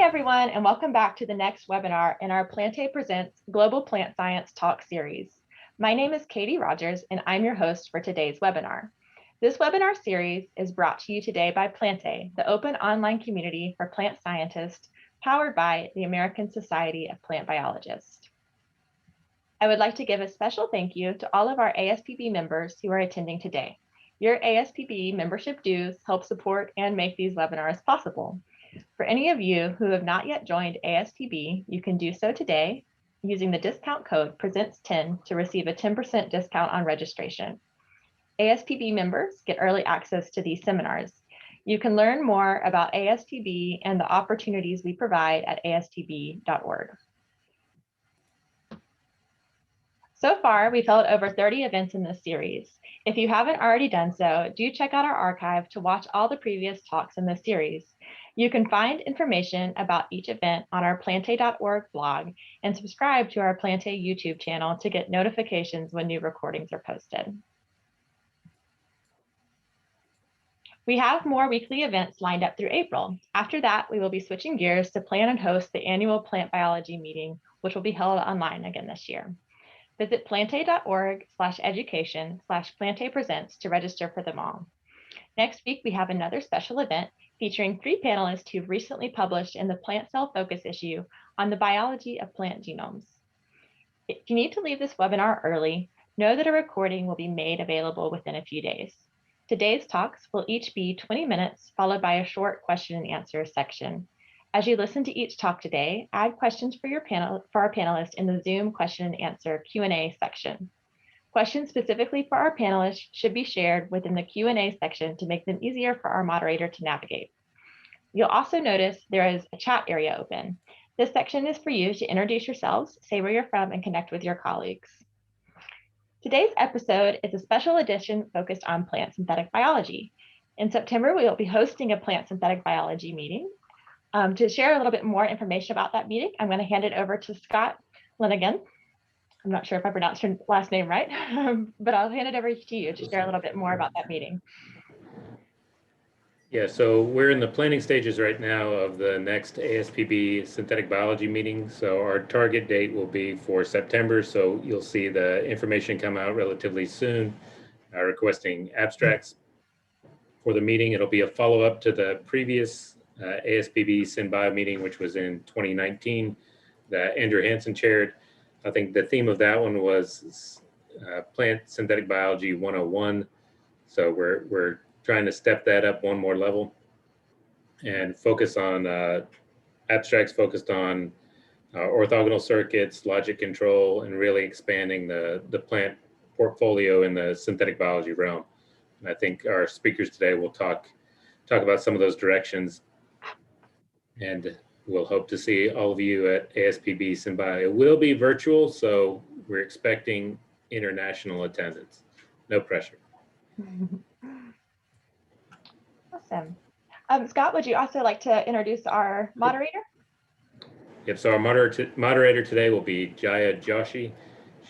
everyone, and welcome back to the next webinar in our Plantae Presents Global Plant Science Talk series. My name is Katie Rogers, and I'm your host for today's webinar. This webinar series is brought to you today by Plantae, the open online community for plant scientists powered by the American Society of Plant Biologists. I would like to give a special thank you to all of our ASPB members who are attending today. Your ASPB membership dues help support and make these webinars possible. For any of you who have not yet joined ASPB, you can do so today using the discount code PRESENTS10 to receive a 10% discount on registration. ASPB members get early access to these seminars. You can learn more about ASPB and the opportunities we provide at aspb.org. So far, we've held over 30 events in this series. If you haven't already done so, do check out our archive to watch all the previous talks in this series. You can find information about each event on our plantae.org blog and subscribe to our Plantae YouTube channel to get notifications when new recordings are posted. We have more weekly events lined up through April. After that, we will be switching gears to plan and host the annual plant biology meeting, which will be held online again this year. Visit plantae.org/education/Plantae Presents to register for them all. Next week, we have another special event featuring 3 panelists who've recently published in the Plant Cell Focus issue on the biology of plant genomes. If you need to leave this webinar early, know that a recording will be made available within a few days. Today's talks will each be 20 minutes, followed by a short question and answer section. As you listen to each talk today, add questions for our panelists in the Zoom question and answer Q&A section. Questions specifically for our panelists should be shared within the Q&A section to make them easier for our moderator to navigate. You'll also notice there is a chat area open. This section is for you to introduce yourselves, say where you're from, and connect with your colleagues. Today's episode is a special edition focused on plant synthetic biology. In September, we will be hosting a plant synthetic biology meeting. To share a little bit more information about that meeting, I'm going to hand it over to Scott Linigan. I'm not sure if I pronounced your last name right, but I'll hand it over to you to share a little bit more about that meeting. Yeah, so we're in the planning stages right now of the next ASPB synthetic biology meeting. So our target date will be for September. So you'll see the information come out relatively soon, requesting abstracts for the meeting. It'll be a follow-up to the previous ASPB SynBio meeting, which was in 2019, that Andrew Hansen chaired. I think the theme of that one was Plant Synthetic Biology 101. So we're trying to step that up one more level and focus on abstracts focused on orthogonal circuits, logic control, and really expanding the plant portfolio in the synthetic biology realm. And I think our speakers today will talk about some of those directions, and we'll hope to see all of you at ASPB SynBio. It will be virtual, so we're expecting international attendance. No pressure. Awesome. Scott, would you also like to introduce our moderator? Yep, so our moderator today will be Jaya Joshi.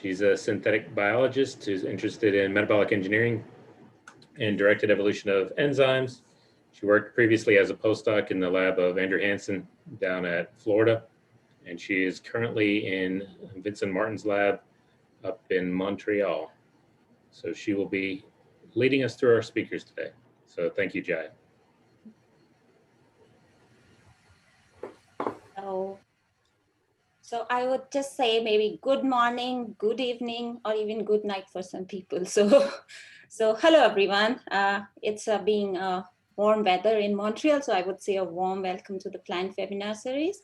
She's a synthetic biologist who's interested in metabolic engineering and directed evolution of enzymes. She worked previously as a postdoc in the lab of Andrew Hansen down at Florida, and she is currently in Vincent Martin's lab up in Montreal. So she will be leading us through our speakers today. So thank you, Jaya. So I would just say maybe good morning, good evening, or even good night for some people. So hello, everyone. It's being warm weather in Montreal, so I would say a warm welcome to the Plant Webinar Series.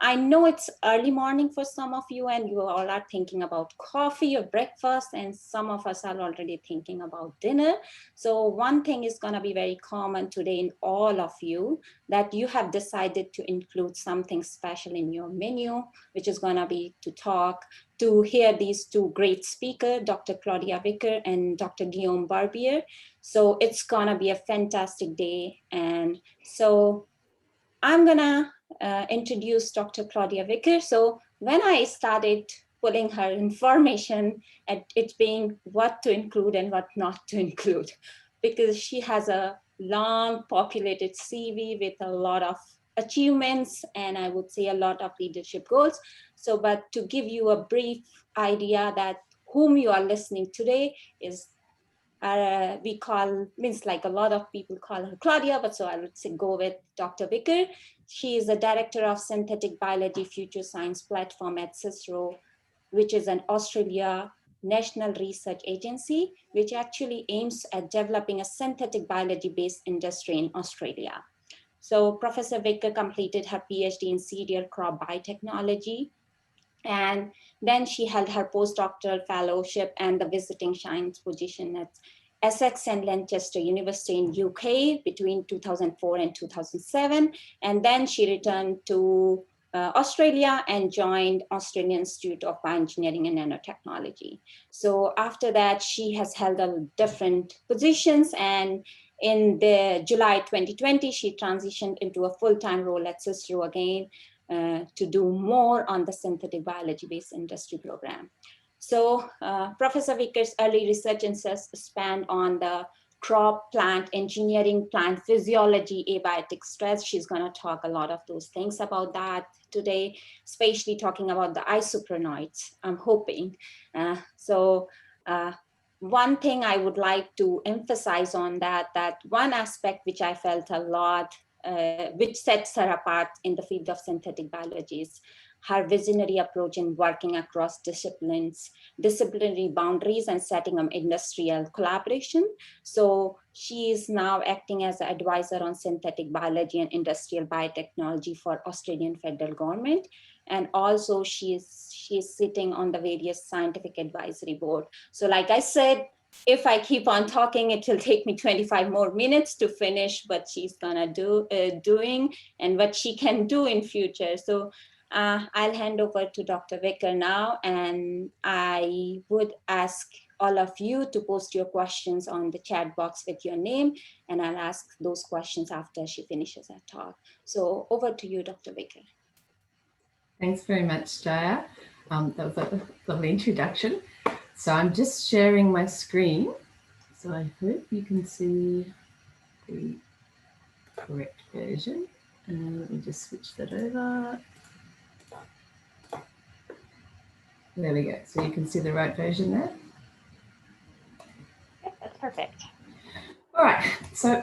I know it's early morning for some of you, and you all are thinking about coffee or breakfast, and some of us are already thinking about dinner. So one thing is going to be very common today in all of you, that you have decided to include something special in your menu, which is going to be to hear these 2 great speakers, Dr. Claudia Vickers and Dr. Guillaume Barbier. So it's going to be a fantastic day. And so I'm going to introduce Dr. Claudia Vickers. So when I started pulling her information, at it being what to include and what not to include, because she has a long populated CV with a lot of achievements, and I would say a lot of leadership goals. So, but to give you a brief idea that whom you are listening today is, we call, means like a lot of people call her Claudia, but so I would say go with Dr. Vickers. She is the director of Synthetic Biology Future Science Platform at CSIRO, which is an Australia national research agency, which actually aims at developing a synthetic biology-based industry in Australia. So Professor Vickers completed her PhD in cereal crop biotechnology, and then she held her postdoctoral fellowship and the visiting science position at Essex and Lancaster University in UK between 2004 and 2007. And then she returned to Australia and joined Australian Institute of Bioengineering and Nanotechnology. So after that, she has held different positions, and in the July 2020, she transitioned into a full-time role at CSIRO again, to do more on the synthetic biology-based industry program. So Professor Vickers' early research interests span on the crop, plant engineering, plant physiology, abiotic stress. She's going to talk a lot of those things about that today, especially talking about the isoprenoids, I'm hoping. One thing I would like to emphasize on that one aspect which I felt a lot, which sets her apart in the field of synthetic biology, is her visionary approach in working across disciplinary boundaries and setting up industrial collaboration. So she is now acting as an advisor on synthetic biology and industrial biotechnology for Australian federal government. And also she's sitting on the various scientific advisory board. So like I said, if I keep on talking, it will take me 25 more minutes to finish what she's gonna doing and what she can do in future. So I'll hand over to Dr. Vickers now, and I would ask all of you to post your questions on the chat box with your name, and I'll ask those questions after she finishes her talk. So over to you, Dr. Vickers. Thanks very much, Jaya. That was a lovely introduction. So I'm just sharing my screen. So I hope you can see the correct version. And let me just switch that over. There we go. So you can see the right version there. Yep, that's perfect. All right. So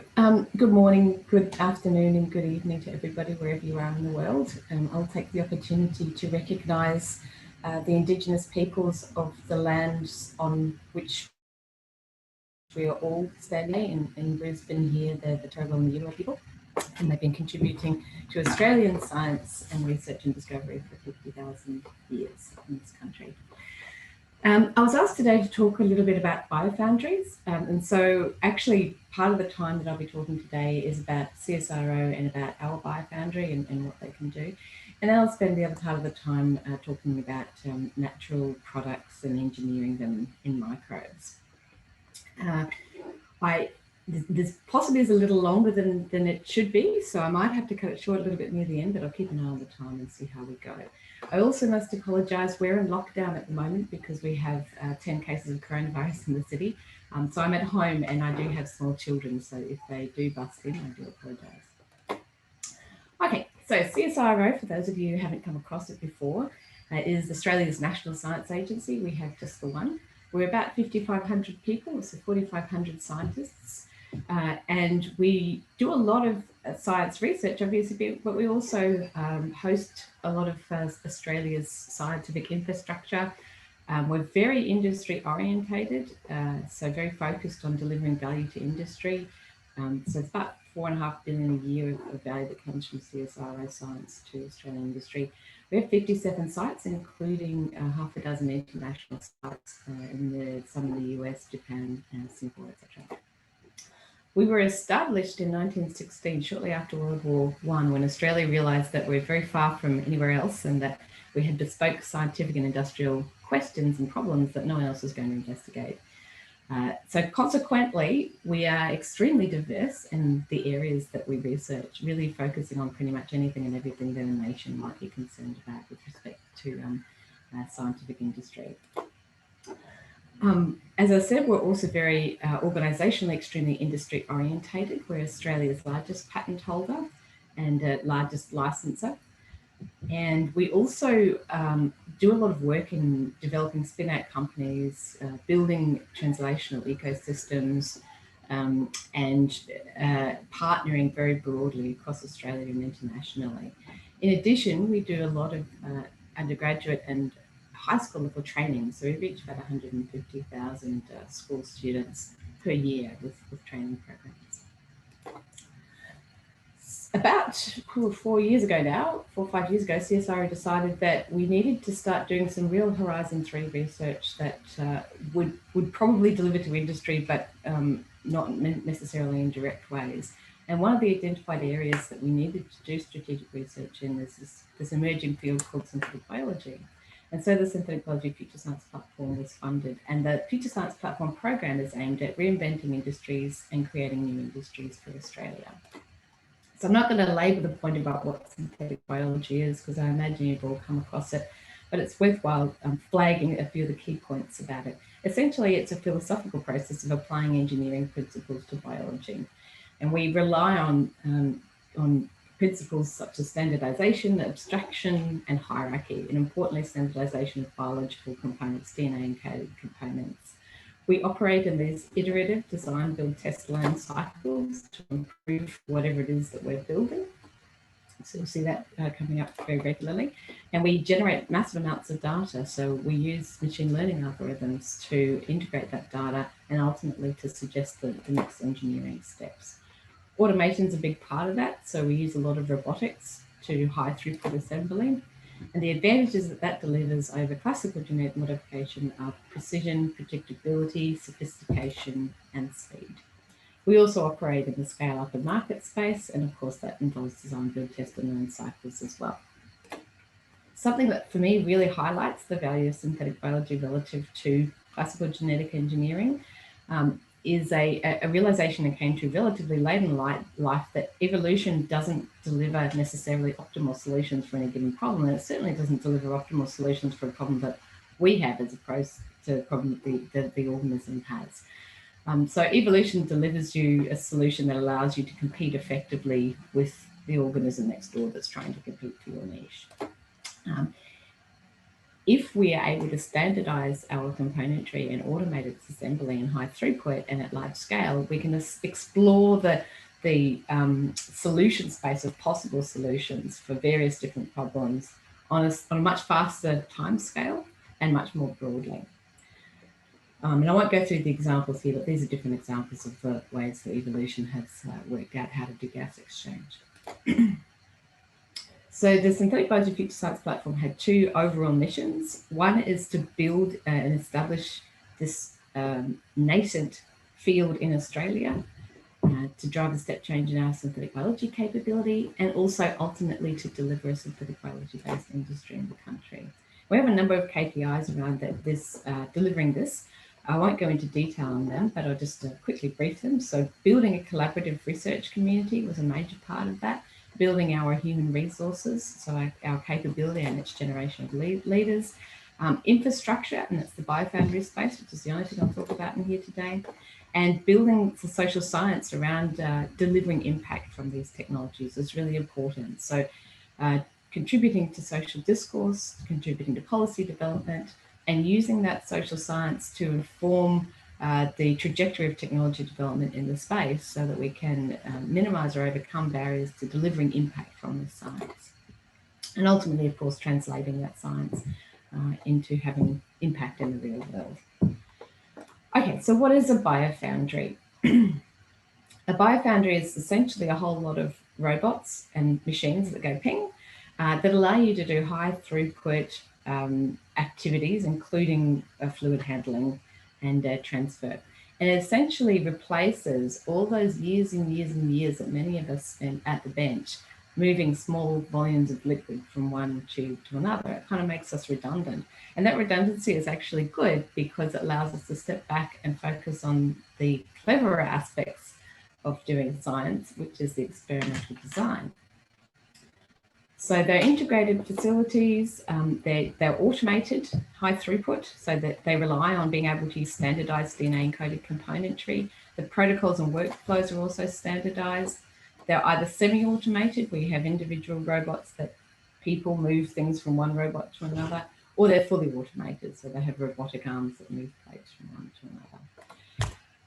good morning, good afternoon, and good evening to everybody wherever you are in the world. I'll take the opportunity to recognise the Indigenous peoples of the lands on which we are all standing in Brisbane here, the Turrbal and the Eora people, and they've been contributing to Australian science and research and discovery for 50,000 years in this country. I was asked today to talk a little bit about biofoundries, and so actually part of the time that I'll be talking today is about CSIRO and about our biofoundry and what they can do. And then I'll spend the other part of the time talking about natural products and engineering them in microbes. This possibly is a little longer than it should be, so I might have to cut it short a little bit near the end, but I'll keep an eye on the time and see how we go. I also must apologise, we're in lockdown at the moment because we have 10 cases of coronavirus in the city. So I'm at home and I do have small children, so if they do bust in, I do apologise. Okay, so CSIRO, for those of you who haven't come across it before, is Australia's national science agency. We have just the one. We're about 5,500 people, so 4,500 scientists, and we do a lot of science research, obviously, but we also host a lot of Australia's scientific infrastructure. We're very industry orientated, so very focused on delivering value to industry. So it's about $4.5 billion a year of value that comes from CSIRO science to Australian industry. We have 57 sites, including half a dozen international sites in some in the US, Japan, Singapore, etc. We were established in 1916, shortly after World War I, when Australia realised that we're very far from anywhere else and that we had bespoke scientific and industrial questions and problems that no one else was going to investigate. So consequently, we are extremely diverse in the areas that we research, really focusing on pretty much anything and everything that a nation might be concerned about with respect to scientific industry. As I said, we're also very organisationally extremely industry orientated. We're Australia's largest patent holder, and largest licenser. And we also do a lot of work in developing spin-out companies, building translational ecosystems, and partnering very broadly across Australia and internationally. In addition, we do a lot of undergraduate and high school level training. So we reach about 150,000 school students per year with training programs. About 4 years ago now, 4 or 5 years ago, CSIRO decided that we needed to start doing some real Horizon 3 research that would probably deliver to industry, but not necessarily in direct ways. And one of the identified areas that we needed to do strategic research in is this emerging field called synthetic biology. And so the Synthetic Biology Future Science Platform was funded, and the Future Science Platform program is aimed at reinventing industries and creating new industries for Australia. So I'm not going to labour the point about what synthetic biology is, because I imagine you've all come across it, but it's worthwhile flagging a few of the key points about it. Essentially, it's a philosophical process of applying engineering principles to biology. And we rely on principles such as standardization, abstraction, and hierarchy, and importantly, standardization of biological components, DNA-encoded components. We operate in these iterative design, build, test, learn cycles to improve whatever it is that we're building. So you'll see that coming up very regularly. And we generate massive amounts of data. So we use machine learning algorithms to integrate that data and ultimately to suggest the next engineering steps. Automation is a big part of that. So we use a lot of robotics to do high throughput assembly. And the advantages that that delivers over classical genetic modification are precision, predictability, sophistication, and speed. We also operate in the scale-up and market space, and of course that involves design, build, test, and learn cycles as well. Something that for me really highlights the value of synthetic biology relative to classical genetic engineering is a realization that came to relatively late in life that evolution doesn't deliver necessarily optimal solutions for any given problem, and it certainly doesn't deliver optimal solutions for a problem that we have as opposed to a problem that the organism has. So evolution delivers you a solution that allows you to compete effectively with the organism next door that's trying to compete for your niche. If we are able to standardize our componentry and automate its assembly in high throughput and at large scale, we can explore the solution space of possible solutions for various different problems on a much faster time scale and much more broadly. And I won't go through the examples here, but these are different examples of the ways that evolution has worked out how to do gas exchange. So the Synthetic Biology Future Science Platform had two overall missions. One is to build and establish this nascent field in Australia to drive a step change in our synthetic biology capability, and also ultimately to deliver a synthetic biology-based industry in the country. We have a number of KPIs around delivering this. I won't go into detail on them, but I'll just quickly brief them. So building a collaborative research community was a major part of that. Building our human resources, so our capability and next generation of leaders. Infrastructure, and that's the Biofoundry space, which is the only thing I'll talk about in here today. And building the social science around delivering impact from these technologies is really important. So contributing to social discourse, contributing to policy development, and using that social science to inform the trajectory of technology development in the space so that we can minimize or overcome barriers to delivering impact from this science. And ultimately, of course, translating that science into having impact in the real world. Okay, so what is a biofoundry? A biofoundry is essentially a whole lot of robots and machines that go ping that allow you to do high throughput activities, including fluid handling and transfer. And it essentially replaces all those years and years and years that many of us spent at the bench moving small volumes of liquid from one tube to another. It kind of makes us redundant. And that redundancy is actually good because it allows us to step back and focus on the cleverer aspects of doing science, which is the experimental design. So they're integrated facilities, they're automated, high throughput, so that they rely on being able to use standardized DNA encoded componentry. The protocols and workflows are also standardized. They're either semi-automated, where you have individual robots that people move things from one robot to another, or they're fully automated, so they have robotic arms that move plates from one to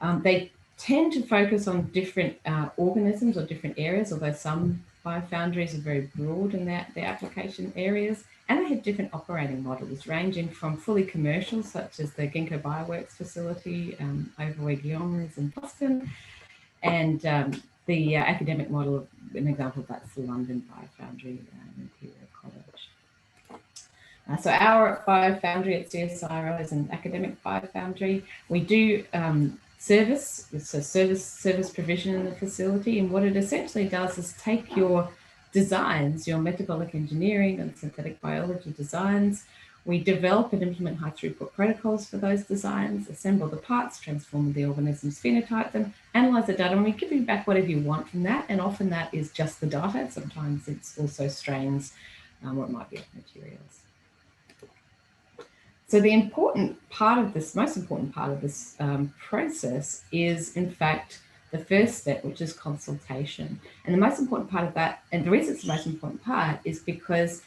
another. They tend to focus on different organisms or different areas, although some biofoundries are very broad in their application areas, and they have different operating models ranging from fully commercial, such as the Ginkgo Bioworks facility over where Guillaume is in Boston, and the academic model, an example of that's the London Biofoundry Imperial College. So our Biofoundry at CSIRO is an academic biofoundry. We do service provision in the facility, and what it essentially does is take your designs, your metabolic engineering and synthetic biology designs. We develop and implement high throughput protocols for those designs, assemble the parts, transform the organisms, phenotype them, analyze the data, and we give you back whatever you want from that. And often that is just the data. Sometimes it's also strains, or it might be materials. So the important part of this, most important part of this process is, in fact, the first step, which is consultation. And the most important part of that, and the reason it's the most important part, is because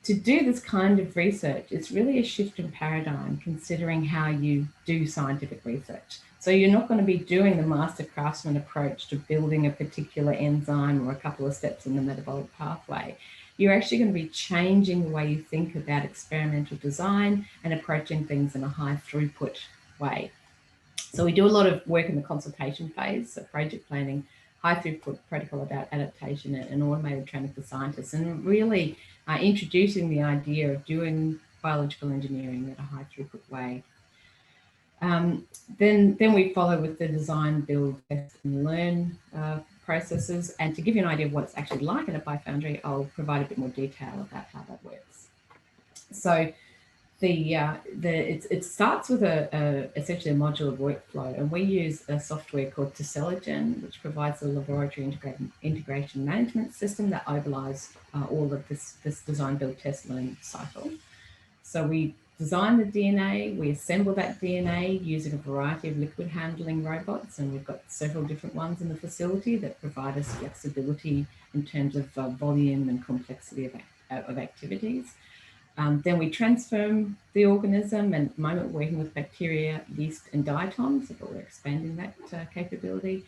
to do this kind of research, it's really a shift in paradigm, considering how you do scientific research. So you're not going to be doing the master craftsman approach to building a particular enzyme or a couple of steps in the metabolic pathway. You're actually going to be changing the way you think about experimental design and approaching things in a high throughput way. So we do a lot of work in the consultation phase, so project planning, high throughput protocol adaptation, and automated training for scientists, and really introducing the idea of doing biological engineering in a high throughput way. Then we follow with the design, build, test, and learn processes. And to give you an idea of what it's actually like in a biofoundry, I'll provide a bit more detail about how that works. So it starts with essentially a module of workflow, and we use a software called Tesselligen, which provides a laboratory integration management system that overlies all of this design, build, test, learn cycle. So we design the DNA, we assemble that DNA using a variety of liquid handling robots, and we've got several different ones in the facility that provide us flexibility in terms of volume and complexity of activities. Then we transform the organism, and at the moment we're working with bacteria, yeast, and diatoms, but we're expanding that capability.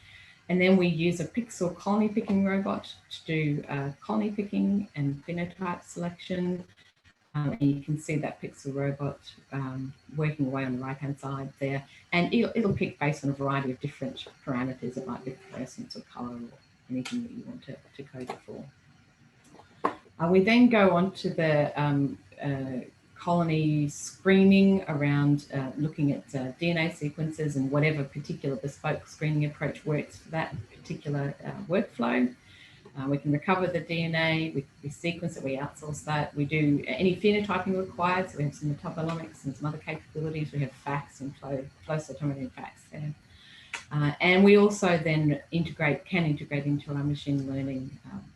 And then we use a pixel colony picking robot to do colony picking and phenotype selection. And you can see that pixel robot working away on the right-hand side there. And it'll pick based on a variety of different parameters. It might be fluorescence or color or anything that you want to code it for. We then go on to the colony screening around looking at DNA sequences and whatever particular bespoke screening approach works for that particular workflow. We can recover the DNA, we sequence it, we outsource that. We do any phenotyping required, so we have some metabolomics and some other capabilities. We have FACS and flow cytometry and FACS there. And we also then can integrate into our machine learning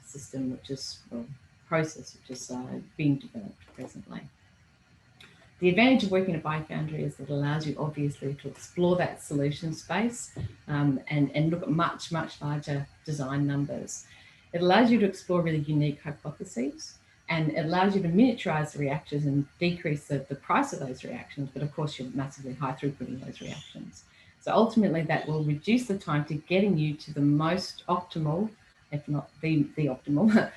system, which is, process, which is being developed presently. The advantage of working at Biofoundry is that it allows you obviously to explore that solution space and look at much, much larger design numbers. It allows you to explore really unique hypotheses, and it allows you to miniaturize the reactions and decrease the price of those reactions, but of course you're massively high throughputing those reactions. So ultimately that will reduce the time to getting you to the most optimal, if not the optimal,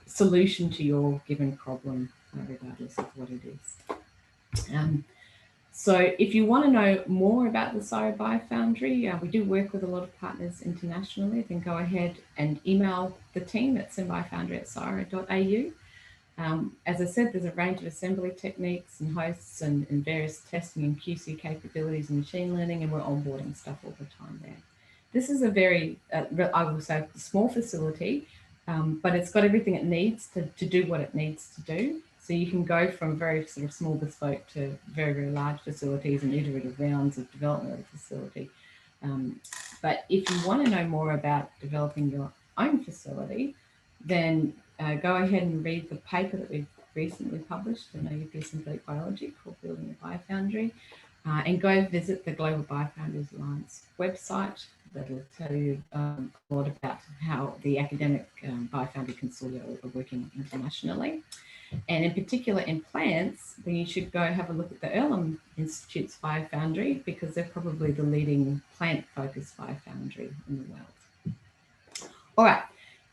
solution to your given problem, regardless of what it is. So if you want to know more about the CSIRO Biofoundry, we do work with a lot of partners internationally. Then go ahead and email the team at sembiofoundry@ciro.au. As I said, there's a range of assembly techniques and hosts and various testing and QC capabilities and machine learning, and we're onboarding stuff all the time there. This is a very, I will say, small facility, but it's got everything it needs to do what it needs to do. So you can go from very sort of small bespoke to very, very large facilities and iterative rounds of development of the facility. But if you want to know more about developing your own facility, then go ahead and read the paper that we've recently published in AUP Synthetic Biology called Building a Biofoundry, and go visit the Global Biofoundries Alliance website. that'll tell you a lot about how the academic Biofoundry consortia are working internationally. And in particular in plants, then you should go have a look at the Earlham Institute's Biofoundry, because they're probably the leading plant-focused Biofoundry in the world. All right,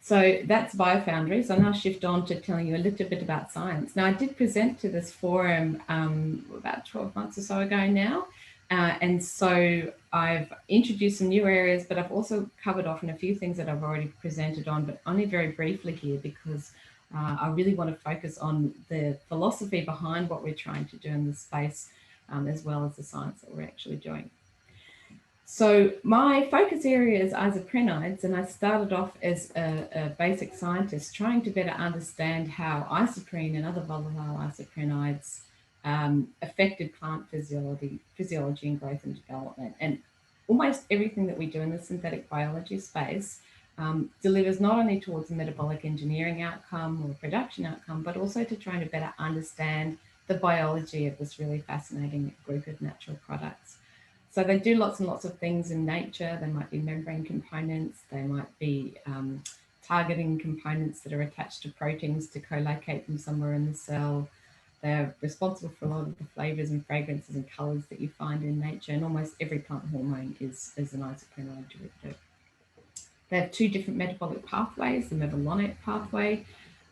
so that's Biofoundry. So I'll now shift on to telling you a little bit about science. Now, I did present to this forum about 12 months or so ago now. And so I've introduced some new areas, but I've also covered off on a few things that I've already presented on, but only very briefly here, because I really want to focus on the philosophy behind what we're trying to do in this space, as well as the science that we're actually doing. So my focus area is isoprenoids, and I started off as a basic scientist trying to better understand how isoprene and other volatile isoprenoids affected plant physiology and growth and development. And almost everything that we do in the synthetic biology space delivers not only towards a metabolic engineering outcome or production outcome, but also to trying to better understand the biology of this really fascinating group of natural products. So they do lots and lots of things in nature. They might be membrane components, they might be targeting components that are attached to proteins to co-locate them somewhere in the cell. They're responsible for a lot of the flavors and fragrances and colors that you find in nature, and almost every plant hormone is an isoprenoid derivative. They have two different metabolic pathways, the mevalonate pathway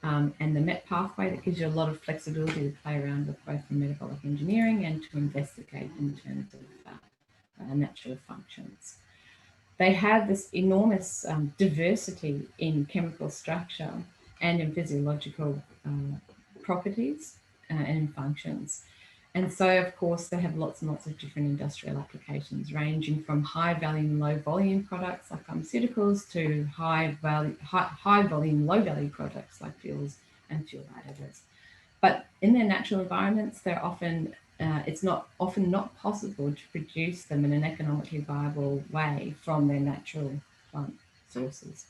and the MET pathway, that gives you a lot of flexibility to play around with both the metabolic engineering and to investigate in terms of natural functions. They have this enormous diversity in chemical structure and in physiological properties and in functions. And so, of course, they have lots and lots of different industrial applications, ranging from high volume, low volume products like pharmaceuticals to high volume, low value products like fuels and fuel additives. But in their natural environments, they're often it's often not possible to produce them in an economically viable way from their natural plant sources.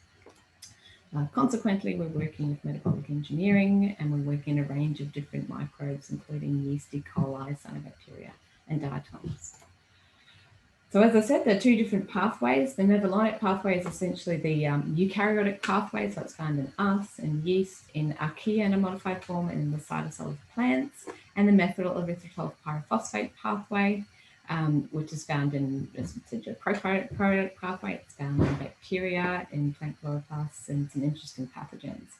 Consequently, we're working with metabolic engineering, and we're working in a range of different microbes, including yeast, E. coli, cyanobacteria, and diatoms. So as I said, there are two different pathways. The mevalonate pathway is essentially the eukaryotic pathway, so it's found in us, in yeast, in archaea in a modified form, and in the cytosol of plants, and the methyl erythritol pyrophosphate pathway, which is found in a prokaryotic pathway. It's found in bacteria, in plant chloroplasts, and some interesting pathogens.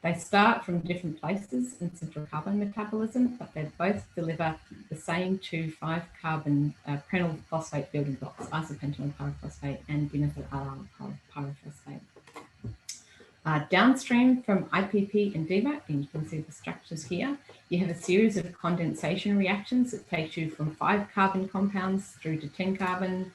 They start from different places in central carbon metabolism, but they both deliver the same two 5-carbon prenyl phosphate building blocks, isopentenyl pyrophosphate and dimethyl allyl pyrophosphate. Downstream from IPP and DMAP, and you can see the structures here, you have a series of condensation reactions that takes you from 5-carbon compounds through to 10-carbon,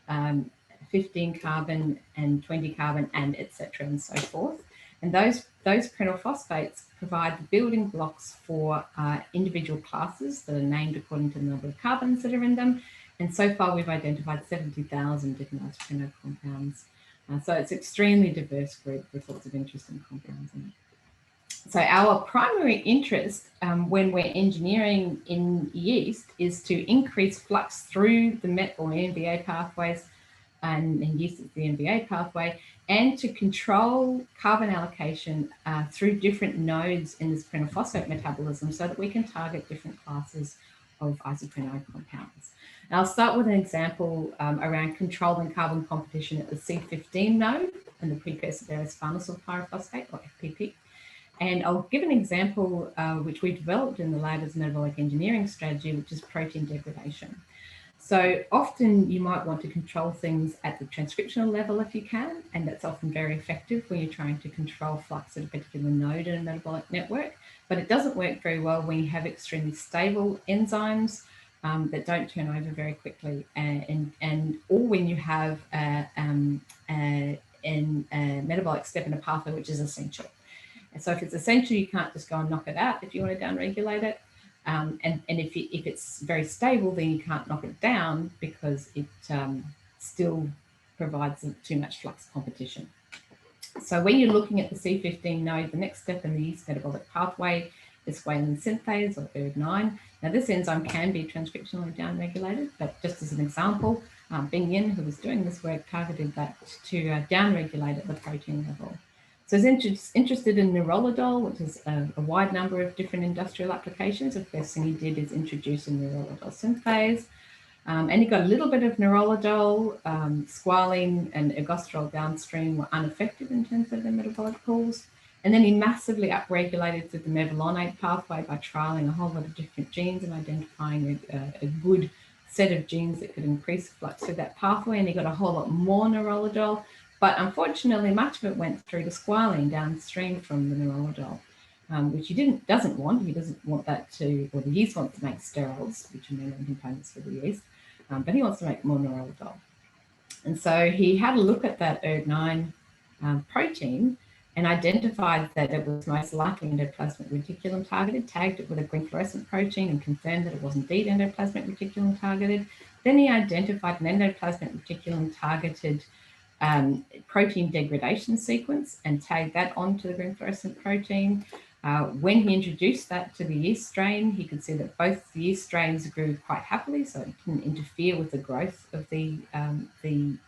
15-carbon, and 20-carbon, and etc. and so forth. And those prenyl phosphates provide the building blocks for individual classes that are named according to the number of carbons that are in them. And so far, we've identified 70,000 different isoprenoid compounds. So it's an extremely diverse group with lots of interesting compounds in it. So our primary interest when we're engineering in yeast is to increase flux through the MET or NVA pathways, and in yeast it's the NVA pathway, and to control carbon allocation through different nodes in this prenyl phosphate metabolism so that we can target different classes of isoprenoid compounds. And I'll start with an example around controlling carbon competition at the C15 node, and the precursor there is farnesyl pyrophosphate, or FPP. And I'll give an example which we developed in the lab as a metabolic engineering strategy, which is protein degradation. So often you might want to control things at the transcriptional level if you can, and that's often very effective when you're trying to control flux at a particular node in a metabolic network, but it doesn't work very well when you have extremely stable enzymes that don't turn over very quickly, or when you have a metabolic step in a pathway which is essential. And so if it's essential, you can't just go and knock it out if you want to downregulate it. And if it's very stable, then you can't knock it down because it still provides too much flux competition. So when you're looking at the C15 node, the next step in the yeast metabolic pathway is squalene synthase, or ERD9. Now this enzyme can be transcriptionally downregulated, but just as an example, Bing-Yin, who was doing this work, targeted that to downregulate at the protein level. So he's interested in neurolidol, which is a wide number of different industrial applications. The first thing he did is introduce a neurolidol synthase. And he got a little bit of neurolidol, squalene and ergosterol downstream were unaffected in terms of their metabolic pools. And then he massively upregulated through the mevalonate pathway by trialing a whole lot of different genes and identifying a good set of genes that could increase flux through that pathway. And he got a whole lot more neurolidol, but unfortunately, much of it went through to squalene downstream from the neurolidol, which he doesn't want. He doesn't want that to, or the yeast wants to make sterols, which are main components for the yeast, but he wants to make more neurolidol. And so he had a look at that ERG9 protein and identified that it was most likely endoplasmic reticulum targeted, tagged it with a green fluorescent protein and confirmed that it was indeed endoplasmic reticulum targeted. Then he identified an endoplasmic reticulum targeted protein degradation sequence and tagged that onto the green fluorescent protein. When he introduced that to the yeast strain, he could see that both the yeast strains grew quite happily, so it didn't interfere with the growth of the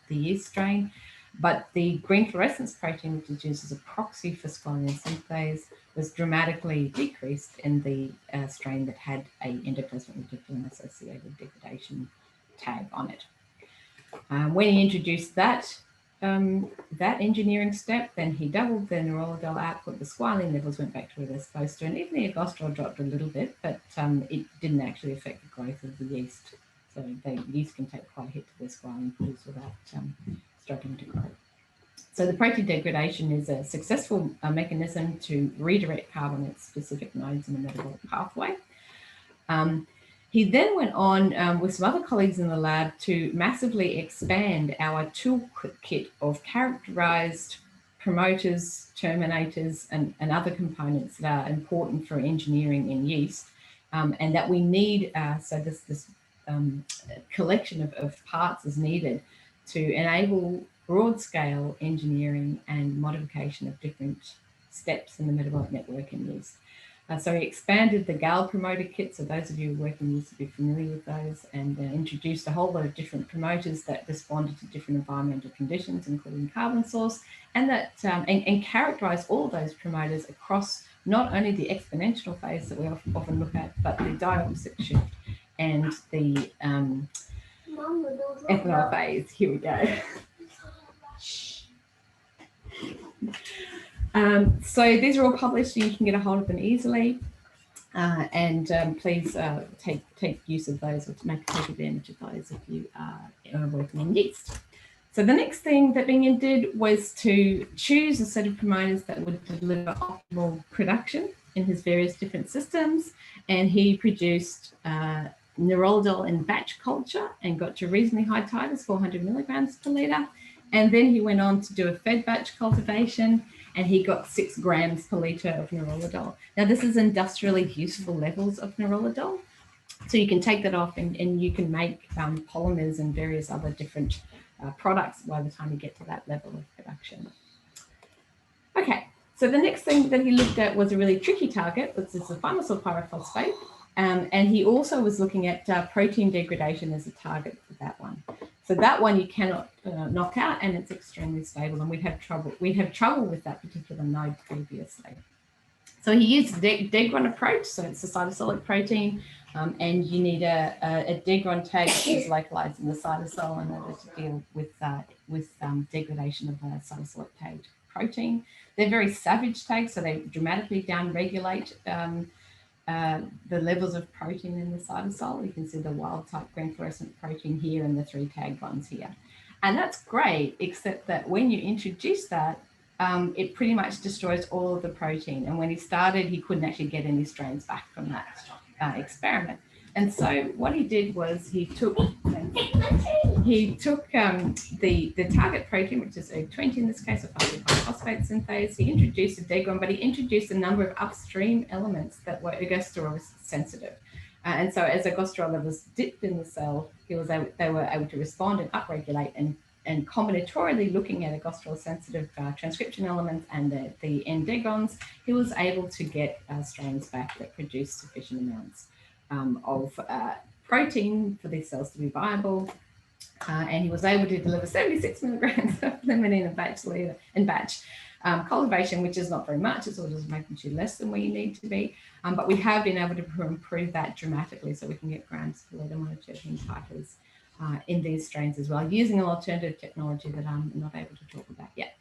yeast strain. But the green fluorescence protein, which is used as a proxy for squalene synthase, was dramatically decreased in the strain that had a endoplasmic reticulum associated degradation tag on it. When he introduced that engineering step, then he doubled the neurolidol output, the squalene levels went back to where they're supposed to, and even the ergosterol dropped a little bit, but it didn't actually affect the growth of the yeast. So the yeast can take quite a hit to their squalene pools without struggling to grow. So the protein degradation is a successful mechanism to redirect carbon at specific nodes in the metabolic pathway. He then went on with some other colleagues in the lab to massively expand our toolkit of characterized promoters, terminators, and other components that are important for engineering in yeast, and that we need, so this collection of parts is needed to enable broad-scale engineering and modification of different steps in the metabolic network in yeast. So he expanded the GAL promoter kit, so those of you who work in yeast will be familiar with those, and introduced a whole lot of different promoters that responded to different environmental conditions, including carbon source, and that and characterized all of those promoters across not only the exponential phase that we often look at, but the diopsic shift and the ethanol phase. Here we go. So these are all published, and you can get a hold of them easily. Please take use of those, or take advantage of those if you are working in yeast. So the next thing that Bing-Yin did was to choose a set of promoters that would deliver optimal production in his various different systems, and he produced neurolidol in batch culture and got to reasonably high titers, 400 milligrams per litre. And then he went on to do a fed batch cultivation, and he got 6 grams per litre of neurolidol. Now, this is industrially useful levels of neurolidol. So you can take that off and you can make polymers and various other different products by the time you get to that level of production. Okay, so the next thing that he looked at was a really tricky target, which is the farnesyl pyrophosphate. And he also was looking at protein degradation as a target for that one. So that one you cannot knock out, and it's extremely stable, and we'd have trouble with that particular node previously. So he used the Degron approach, so it's a cytosolic protein, and you need a Degron tag that is localized in the cytosol in order to deal with degradation of a cytosolic tagged protein. They're very savage tags, so they dramatically downregulate the levels of protein in the cytosol. You can see the wild type green fluorescent protein here and the 3 tagged ones here. And that's great, except that when you introduce that, it pretty much destroys all of the protein. And when he started, he couldn't actually get any strains back from that experiment. And so what he did was he took the target protein, which is ERG20 in this case, a phosphate synthase. He introduced a Degron, but he introduced a number of upstream elements that were ergosterol sensitive. And so as ergosterol levels dipped in the cell, they were able to respond and upregulate, and combinatorially looking at ergosterol sensitive transcription elements and the N-Degrons, he was able to get strains back that produced sufficient amounts of protein for these cells to be viable, And he was able to deliver 76 milligrams of limonene in batch cultivation, which is not very much. It's orders of magnitude less than where you need to be. But we have been able to improve that dramatically, so we can get grams per litre monoterpene titers in these strains as well, using an alternative technology that I'm not able to talk about yet.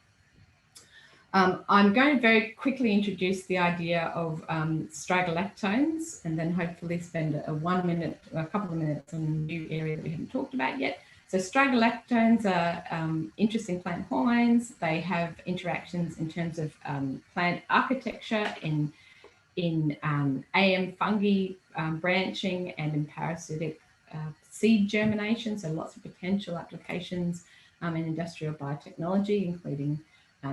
I'm going to very quickly introduce the idea of stragolactones, and then hopefully spend a couple of minutes on a new area that we haven't talked about yet. So stragolactones are interesting plant hormones. They have interactions in terms of plant architecture, in AM fungi branching, and in parasitic seed germination. So lots of potential applications in industrial biotechnology, including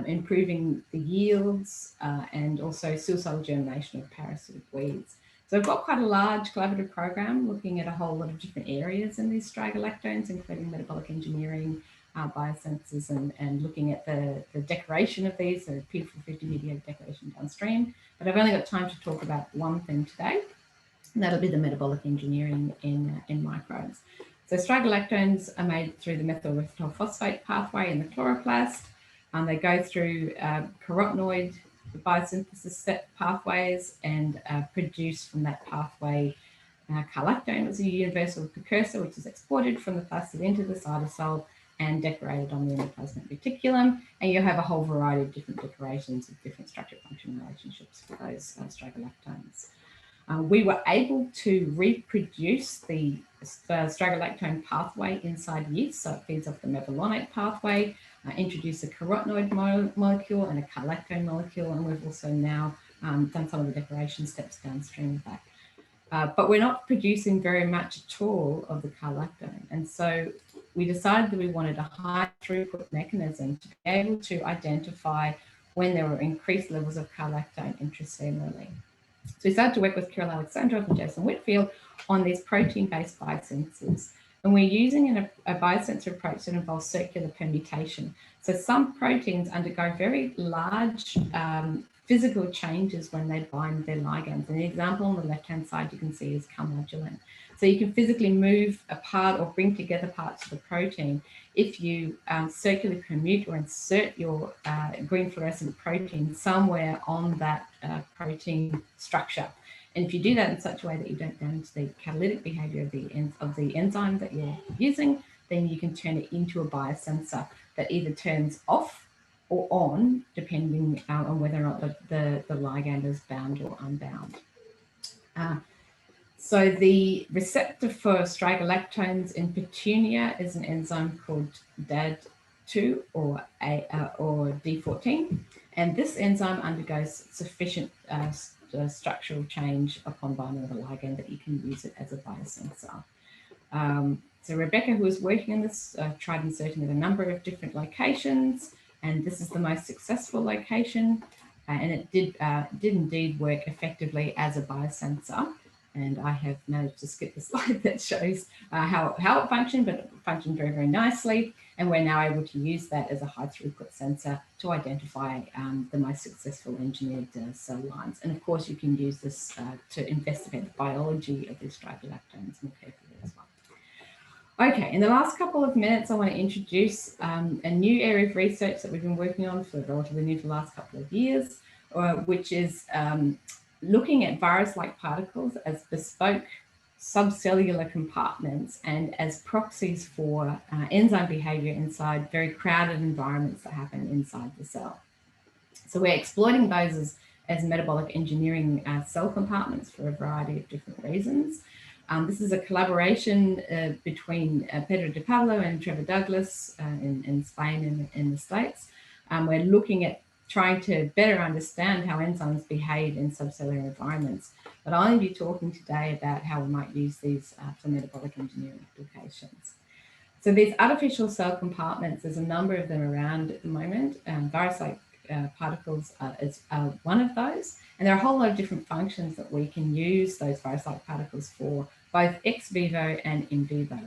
improving the yields and also suicidal germination of parasitic weeds. So I've got quite a large collaborative program looking at a whole lot of different areas in these stragolactones, including metabolic engineering, biosensors, and looking at the decoration of these, so P450 mediated decoration downstream. But I've only got time to talk about one thing today, and that'll be the metabolic engineering in microbes. So stragolactones are made through the methyl phosphate pathway in the chloroplast. They go through carotenoid biosynthesis pathways and produce from that pathway carlactone, which is a universal precursor, which is exported from the plastid into the cytosol and decorated on the endoplasmic reticulum. And you have a whole variety of different decorations of different structure-function relationships for those stragolactones. We were able to reproduce the stragolactone pathway inside yeast, so it feeds off the mevalonate pathway, introduce a carotenoid molecule and a carlactone molecule, and we've also now done some of the decoration steps downstream of that. But we're not producing very much at all of the carlactone, and so we decided that we wanted a high throughput mechanism to be able to identify when there were increased levels of carlactone intracellularly. So we started to work with Kirill Alexandrov and Jason Whitfield on these protein-based biosensors. And we're using a biosensor approach that involves circular permutation. So some proteins undergo very large physical changes when they bind their ligands. And the example on the left-hand side you can see is calmodulin. So you can physically move apart or bring together parts of the protein if you circularly permute or insert your green fluorescent protein somewhere on that protein structure. And if you do that in such a way that you don't damage the catalytic behavior of the enzyme that you're using, then you can turn it into a biosensor that either turns off or on, depending on whether or not the ligand is bound or unbound. So the receptor for stragolactones in petunia is an enzyme called DAD2 or D14. And this enzyme undergoes sufficient structural change upon binding with a ligand that you can use it as a biosensor. So Rebecca, who was working on this, tried inserting it in a number of different locations, and this is the most successful location, and it did indeed work effectively as a biosensor. And I have managed to skip the slide that shows how it functioned, but it functioned very, very nicely. And we're now able to use that as a high throughput sensor to identify the most successful engineered cell lines. And of course, you can use this to investigate the biology of these stragolactones more carefully as well. Okay, in the last couple of minutes, I want to introduce a new area of research that we've been working on for relatively new for the last couple of years, which is looking at virus-like particles as bespoke subcellular compartments and as proxies for enzyme behavior inside very crowded environments that happen inside the cell. So we're exploiting those as metabolic engineering cell compartments for a variety of different reasons. This is a collaboration between Pedro de Pablo and Trevor Douglas in Spain and in the States. We're looking at trying to better understand how enzymes behave in subcellular environments. But I'll only be talking today about how we might use these for metabolic engineering applications. So these artificial cell compartments, there's a number of them around at the moment. Virus-like particles is one of those. And there are a whole lot of different functions that we can use those virus-like particles for, both ex vivo and in vivo.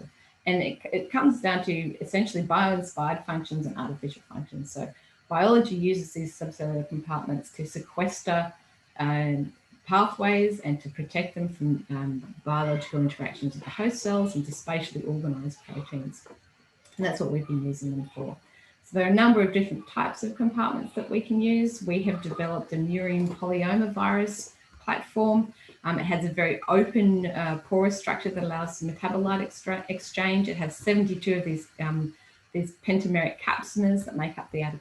And it comes down to essentially bio-inspired functions and artificial functions. So biology uses these subcellular compartments to sequester pathways and to protect them from biological interactions with the host cells and to spatially organize proteins. And that's what we've been using them for. So there are a number of different types of compartments that we can use. We have developed a Neurin Polyoma virus platform. It has a very open, porous structure that allows metabolite exchange. It has 72 of these pentameric capsoners that make up the outer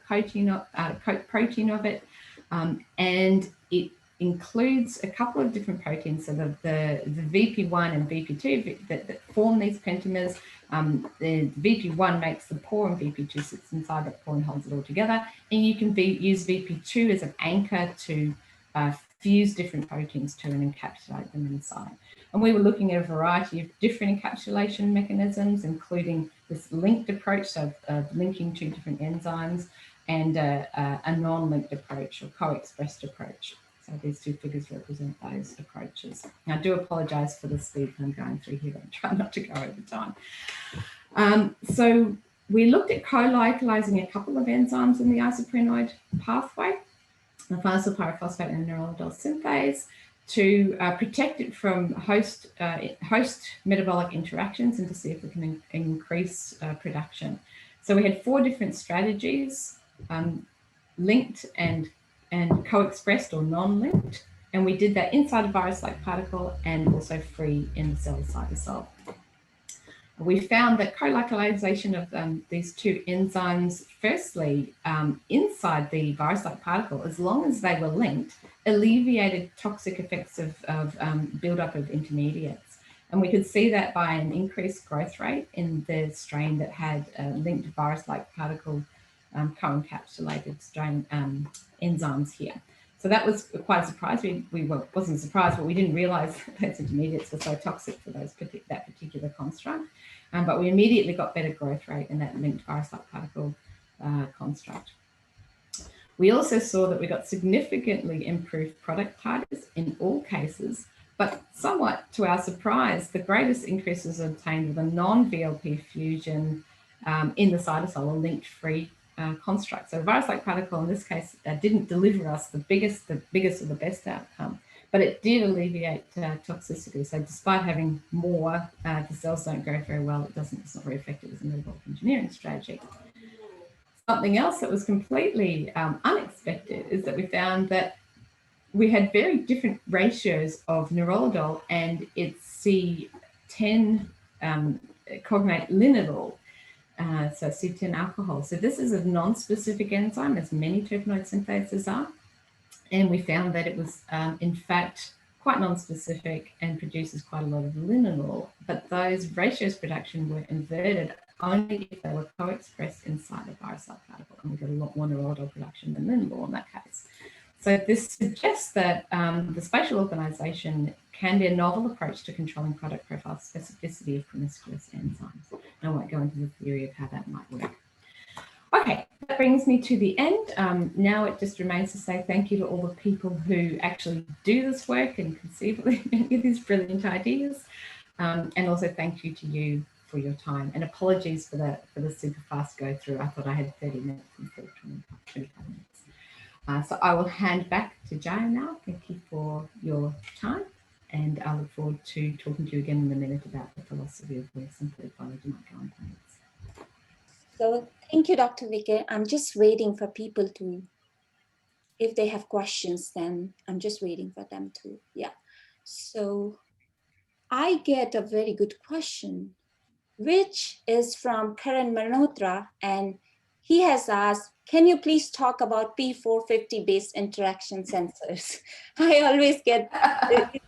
coat protein of it. And it includes a couple of different proteins, so the VP1 and VP2 that form these pentamers. The VP1 makes the pore, and VP2 sits inside that pore and holds it all together. And you can use VP2 as an anchor to fuse different proteins to and encapsulate them inside. And we were looking at a variety of different encapsulation mechanisms, including this linked approach, so linking two different enzymes, and a non-linked approach or co-expressed approach. So these two figures represent those approaches. Now, I do apologise for the speed I'm going through here, but I'm trying not to go over time. So we looked at co-localizing a couple of enzymes in the isoprenoid pathway, the farnesyl pyrophosphate and neurolidol synthase, to protect it from host metabolic interactions and to see if we can increase production. So we had 4 different strategies, linked and co-expressed or non-linked, and we did that inside a virus-like particle and also free in the cell cytosol. We found that co-localization of these two enzymes, firstly, inside the virus-like particle, as long as they were linked, alleviated toxic effects of buildup of intermediates. And we could see that by an increased growth rate in the strain that had linked virus-like particle co-encapsulated strain enzymes here. So that was quite a surprise. We wasn't surprised, but we didn't realize that those intermediates were so toxic for that particular construct. But we immediately got better growth rate in that linked virus-like particle construct. We also saw that we got significantly improved product titers in all cases, but somewhat to our surprise, the greatest increases obtained with a non-VLP fusion in the cytosol, a linked-free construct. So a virus-like particle in this case didn't deliver us the biggest or the best outcome, but it did alleviate toxicity. So despite having more, the cells don't grow very well. It's not very effective as a metabolic engineering strategy. Something else that was completely unexpected is that we found that we had very different ratios of neurolidol and its C10 cognate linalool. So C10 alcohol. So this is a non-specific enzyme, as many terpenoid synthases are. And we found that it was, in fact, quite non-specific and produces quite a lot of linalool. But those ratios production were inverted only if they were co-expressed inside a virus-like particle. And we got a lot more neurolidol production than linalool in that case. So this suggests that the spatial organization can be a novel approach to controlling product profile specificity of promiscuous enzymes. And I won't go into the theory of how that might work. Okay, that brings me to the end. Now it just remains to say thank you to all the people who actually do this work and conceive these brilliant ideas. And also thank you to you for your time. And apologies for the super fast go through. I thought I had 30 minutes instead of 25 minutes. So I will hand back to Jaya now. Thank you for your time. And I look forward to talking to you again in a minute about the philosophy of where simple biology might go on plants. So thank you, Dr. Vickers. I'm just waiting for people to, if they have questions, then I'm just waiting for them to, yeah. So I get a very good question, which is from Karan Malhotra, and he has asked, can you please talk about P450 based interaction sensors? I always get,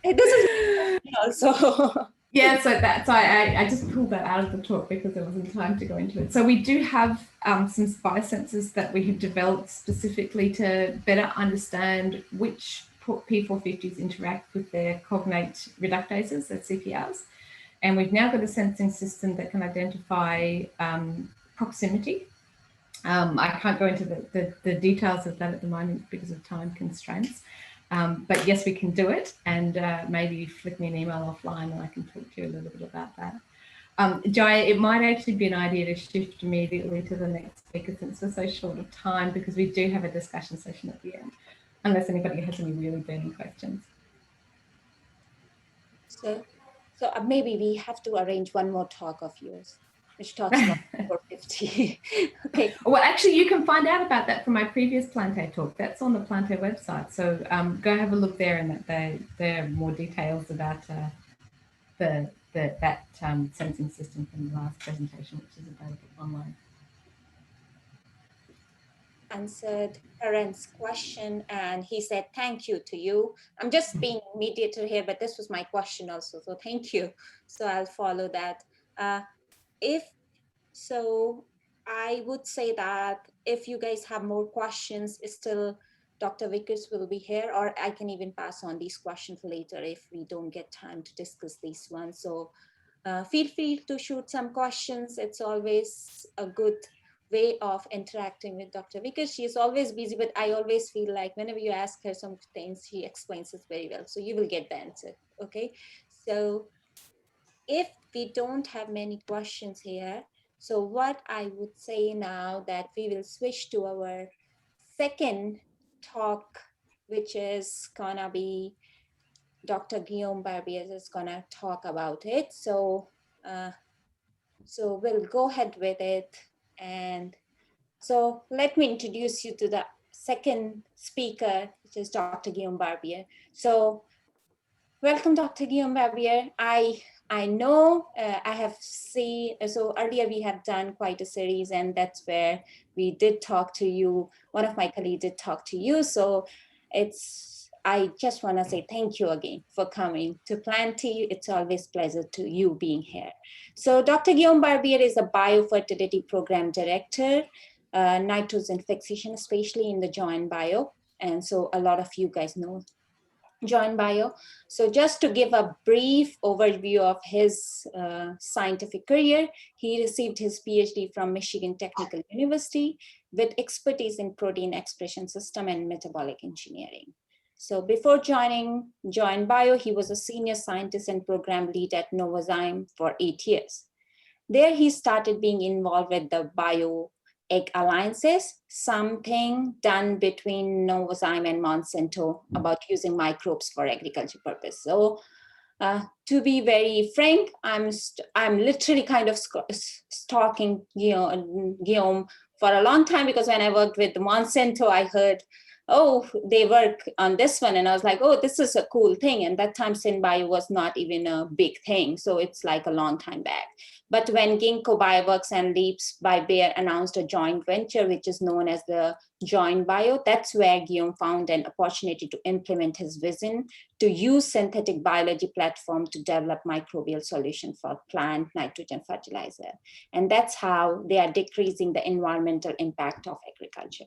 this is also. Yeah, so I just pulled that out of the talk because there wasn't time to go into it. So we do have some biosensors that we have developed specifically to better understand which P450s interact with their cognate reductases, their CPRs. And we've now got a sensing system that can identify proximity. I can't go into the details of that at the moment because of time constraints. But yes, we can do it, and maybe flick me an email offline and I can talk to you a little bit about that. Jaya, it might actually be an idea to shift immediately to the next speaker since we're so short of time, because we do have a discussion session at the end, unless anybody has any really burning questions. So maybe we have to arrange one more talk of yours. which talks about 450. Okay. Well, actually, you can find out about that from my previous Plantae talk. That's on the Plantae website. So go have a look there, and there are more details about that sensing system from the last presentation, which is available online. Answered Karen's question, and he said thank you to you. I'm just being mediator here, but this was my question also, so thank you. So I'll follow that. So I would say that if you guys have more questions, still Dr. Vickers will be here, or I can even pass on these questions later if we don't get time to discuss these ones. So feel free to shoot some questions. It's always a good way of interacting with Dr. Vickers. She's always busy, but I always feel like whenever you ask her some things, she explains it very well. So you will get the answer, okay? So if we don't have many questions here, so what I would say now that we will switch to our second talk, which is gonna be Dr. Guillaume Barbier is gonna talk about it. So, so we'll go ahead with it. And so let me introduce you to the second speaker, which is Dr. Guillaume Barbier. So welcome, Dr. Guillaume Barbier. I know I have seen, so earlier we had done quite a series, and that's where we did talk to you. One of my colleagues did talk to you. So I just want to say thank you again for coming to Plantae. It's always a pleasure to you being here. So Dr. Guillaume Barbier is a biofertility program director, nitrogen fixation, especially in the Joint Bio. And so a lot of you guys know Joint Bio. So just to give a brief overview of his scientific career, he received his PhD from Michigan Technical University with expertise in protein expression system and metabolic engineering. So before joining Joint Bio, he was a senior scientist and program lead at Novozymes for 8 years. There he started being involved with the Bio-Egg Alliances, something done between Novozymes and Monsanto about using microbes for agriculture purpose. So to be very frank, I'm literally kind of stalking Guillaume for a long time, because when I worked with Monsanto, I heard, oh, they work on this one. And I was like, oh, this is a cool thing. And that time SynBio was not even a big thing. So it's like a long time back. But when Ginkgo Bioworks and Leaps by Bayer announced a joint venture, which is known as the Joint Bio, that's where Guillaume found an opportunity to implement his vision to use synthetic biology platform to develop microbial solution for plant nitrogen fertilizer. And that's how they are decreasing the environmental impact of agriculture.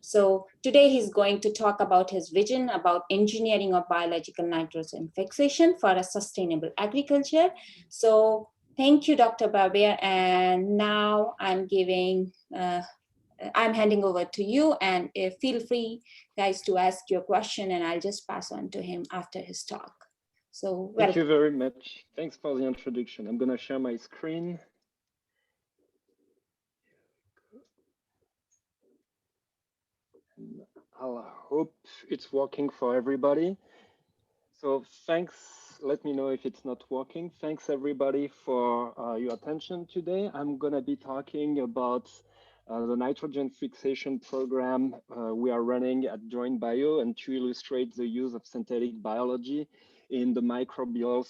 So today he's going to talk about his vision about engineering of biological nitrogen fixation for a sustainable agriculture. So thank you, Dr. Barbier. And now I'm handing over to you, and feel free, guys, to ask your question, and I'll just pass on to him after his talk. So thank you very much. Thanks for the introduction. I'm going to share my screen. I hope it's working for everybody. So thanks. Let me know if it's not working. Thanks everybody for your attention today. I'm going to be talking about the nitrogen fixation program we are running at Joint Bio, and to illustrate the use of synthetic biology in the microbial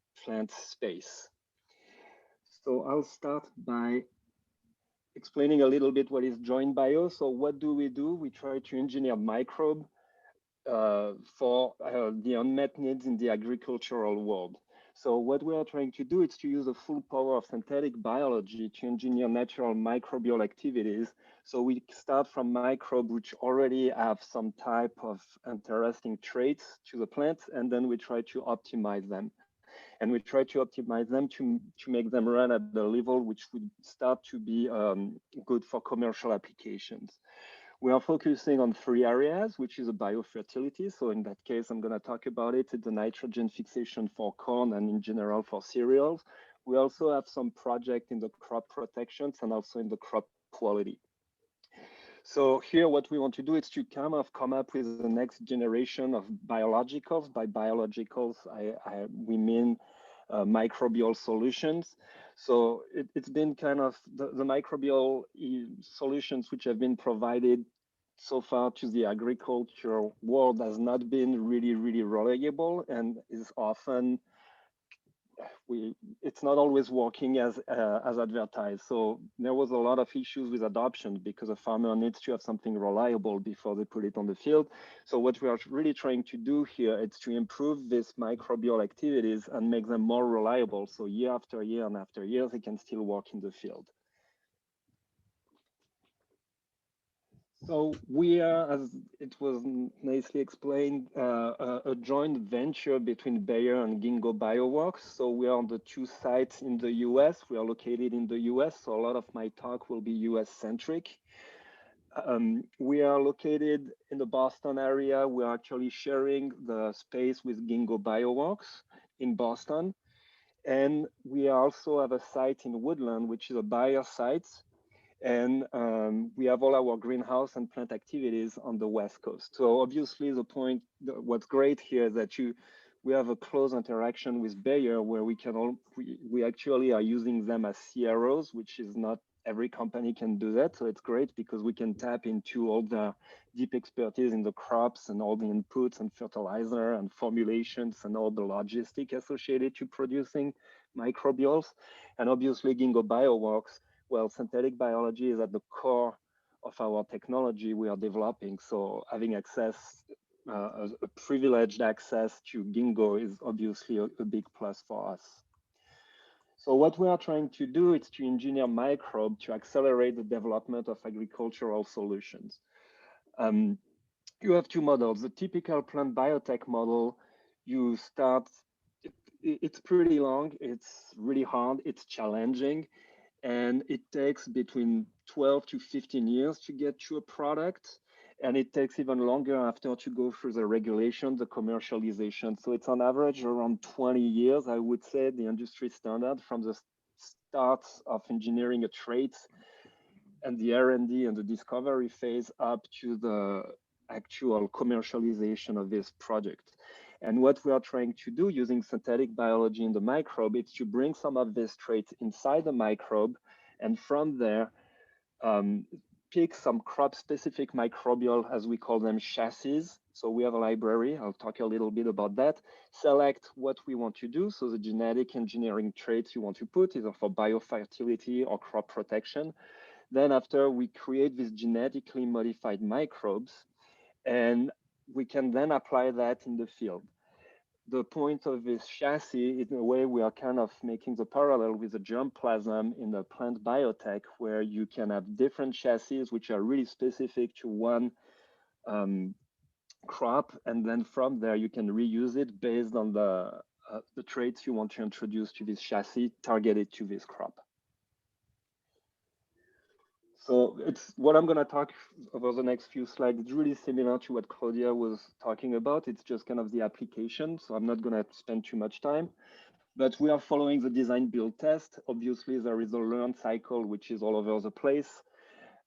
/ plant space. So I'll start by explaining a little bit what is Joint Bio. So what do? We try to engineer microbe for the unmet needs in the agricultural world. So what we are trying to do is to use the full power of synthetic biology to engineer natural microbial activities. So we start from microbes which already have some type of interesting traits to the plant, and then we try to optimize them. And we try to optimize them to make them run at the level which would start to be good for commercial applications. We are focusing on 3 areas, which is a biofertility. So in that case, I'm going to talk about it. It's the nitrogen fixation for corn and in general for cereals. We also have some project in the crop protections and also in the crop quality. So here, what we want to do is to come up with the next generation of biologicals. By biologicals, we mean microbial solutions. So it's been kind of the microbial solutions which have been provided so far to the agricultural world has not been really reliable, and is often it's not always working as advertised. So there was a lot of issues with adoption because a farmer needs to have something reliable before they put it on the field. So what we are really trying to do here is to improve these microbial activities and make them more reliable. So year after year and after year, they can still work in the field. So we are, as it was nicely explained, a joint venture between Bayer and Ginkgo Bioworks. So we are on the 2 sites in the US. We are located in the US, so a lot of my talk will be US centric. We are located in the Boston area. We are actually sharing the space with Ginkgo Bioworks in Boston. And we also have a site in Woodland, which is a Bayer site. And we have all our greenhouse and plant activities on the West Coast. So obviously what's great here is that we have a close interaction with Bayer, where we actually are using them as CROs, which is not every company can do that. So it's great because we can tap into all the deep expertise in the crops and all the inputs and fertilizer and formulations and all the logistic associated to producing microbials. And obviously Ginkgo Bioworks, well, synthetic biology is at the core of our technology we are developing. So having access, a privileged access to Ginkgo is obviously a big plus for us. So what we are trying to do is to engineer microbes to accelerate the development of agricultural solutions. You have 2 models. The typical plant biotech model, you start, it's pretty long, it's really hard, it's challenging. And it takes between 12 to 15 years to get to a product. And it takes even longer after to go through the regulation, the commercialization. So it's on average around 20 years, I would say, the industry standard from the start of engineering a trait and the R&D and the discovery phase up to the actual commercialization of this project. And what we are trying to do using synthetic biology in the microbe is to bring some of these traits inside the microbe, and from there, pick some crop-specific microbial, as we call them, chassis. So we have a library. I'll talk a little bit about that. Select what we want to do. So the genetic engineering traits you want to put, either for biofertility or crop protection. Then after, we create these genetically modified microbes, and we can then apply that in the field. The point of this chassis, in a way, we are kind of making the parallel with the germplasm in the plant biotech, where you can have different chassis which are really specific to one crop, and then from there you can reuse it based on the traits you want to introduce to this chassis targeted to this crop. So it's what I'm going to talk over the next few slides. It's really similar to what Claudia was talking about. It's just kind of the application. So I'm not going to spend too much time, but we are following the design build test. Obviously, there is a learn cycle, which is all over the place.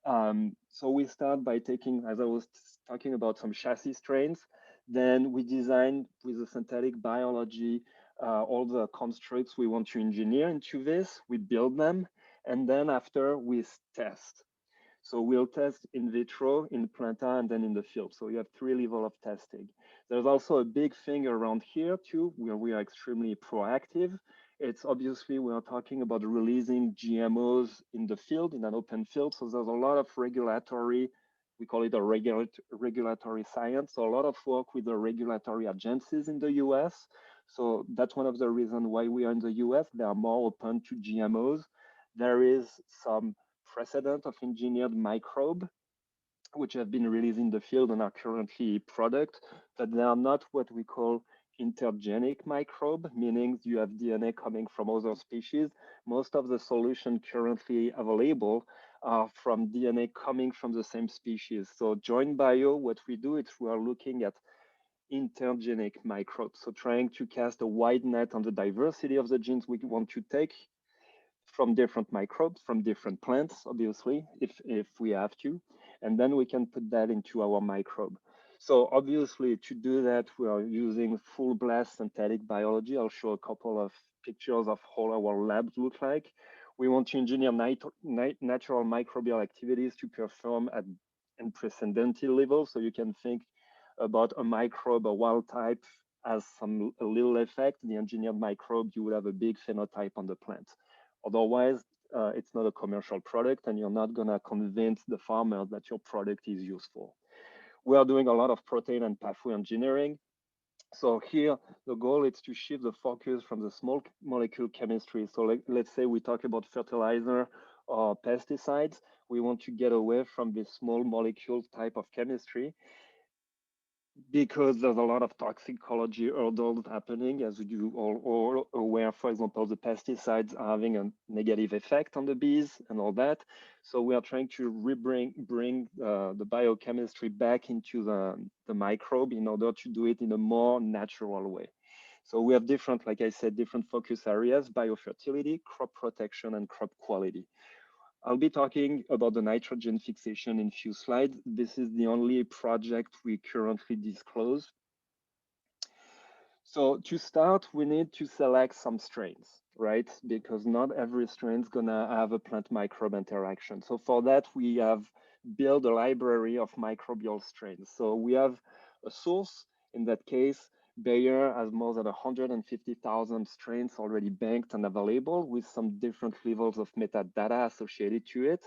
So we start by taking, as I was talking about, some chassis strains. Then we design with the synthetic biology all the constructs we want to engineer into this. We build them. And then after we test. So we'll test in vitro, in Plantae, and then in the field. So you have 3 levels of testing. There's also a big thing around here too, where we are extremely proactive. It's obviously, we are talking about releasing GMOs in the field, in an open field. So there's a lot of regulatory, we call it a regulatory science. So a lot of work with the regulatory agencies in the US. So that's one of the reasons why we are in the US. They are more open to GMOs. There is some precedent of engineered microbe, which have been released in the field and are currently product, but they are not what we call intergenic microbe, meaning you have DNA coming from other species. Most of the solutions currently available are from DNA coming from the same species. So Joint Bio, what we do is we are looking at intergenic microbes. So trying to cast a wide net on the diversity of the genes we want to take from different microbes, from different plants, obviously, if we have to, and then we can put that into our microbe. So obviously, to do that, we are using full blast synthetic biology. I'll show a couple of pictures of how our labs look like. We want to engineer natural microbial activities to perform at unprecedented levels. So you can think about a microbe, a wild type, as a little effect. The engineered microbe, you would have a big phenotype on the plant. Otherwise, it's not a commercial product, and you're not going to convince the farmer that your product is useful. We are doing a lot of protein and pathway engineering. So here, the goal is to shift the focus from the small molecule chemistry. So let's say we talk about fertilizer or pesticides. We want to get away from this small molecule type of chemistry, because there's a lot of toxicology hurdles happening, as you all aware. For example, the pesticides are having a negative effect on the bees and all that. So we are trying to bring the biochemistry back into the microbe in order to do it in a more natural way. So we have different, like I said, different focus areas: biofertility, crop protection, and crop quality. I'll be talking about the nitrogen fixation in a few slides. This is the only project we currently disclose. So to start, we need to select some strains, right? Because not every strain is gonna have a plant microbe interaction. So for that, we have built a library of microbial strains. So we have a source. In that case, Bayer has more than 150,000 strains already banked and available, with some different levels of metadata associated to it.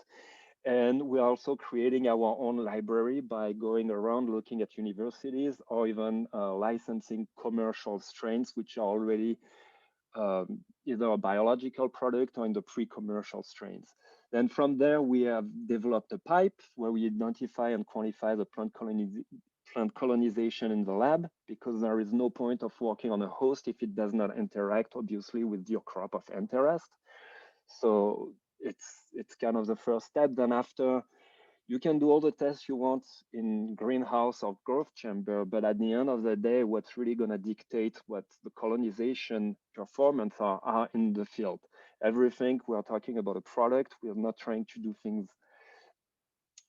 And we're also creating our own library by going around looking at universities, or even licensing commercial strains, which are already either a biological product or in the pre-commercial strains. Then from there, we have developed a pipe where we identify and quantify the plant colonization in the lab, because there is no point of working on a host if it does not interact, obviously, with your crop of interest. So it's kind of the first step. Then after, you can do all the tests you want in greenhouse or growth chamber, but at the end of the day, what's really going to dictate what the colonization performance are in the field. Everything, we are talking about a product. We are not trying to do things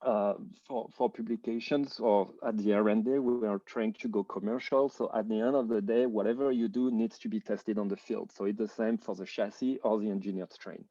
for publications or at the R&D. We are trying to go commercial. So at the end of the day, whatever you do needs to be tested on the field. So it's the same for the chassis or the engineered strain.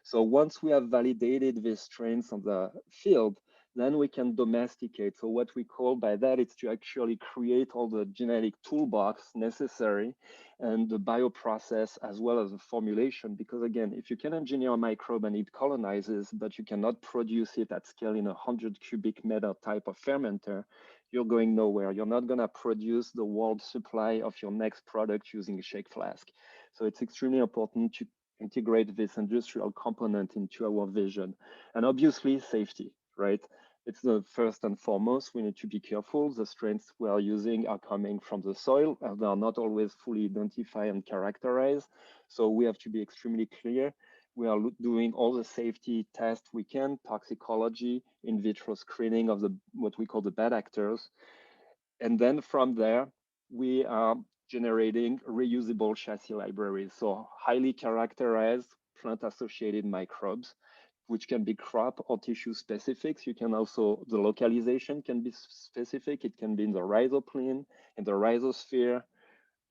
So once we have validated these strains on the field, then we can domesticate. So what we call by that is to actually create all the genetic toolbox necessary and the bioprocess as well as the formulation. Because again, if you can engineer a microbe and it colonizes, but you cannot produce it at scale in a 100 cubic meter type of fermenter, you're going nowhere. You're not gonna produce the world supply of your next product using a shake flask. So it's extremely important to integrate this industrial component into our vision. And obviously safety, right? It's the first and foremost. We need to be careful. The strains we are using are coming from the soil, and they are not always fully identified and characterized. So we have to be extremely clear. We are doing all the safety tests we can, toxicology, in vitro screening of what we call the bad actors. And then from there, we are generating reusable chassis libraries. So highly characterized plant-associated microbes, which can be crop or tissue specifics. You can also, the localization can be specific. It can be in the rhizoplane, in the rhizosphere,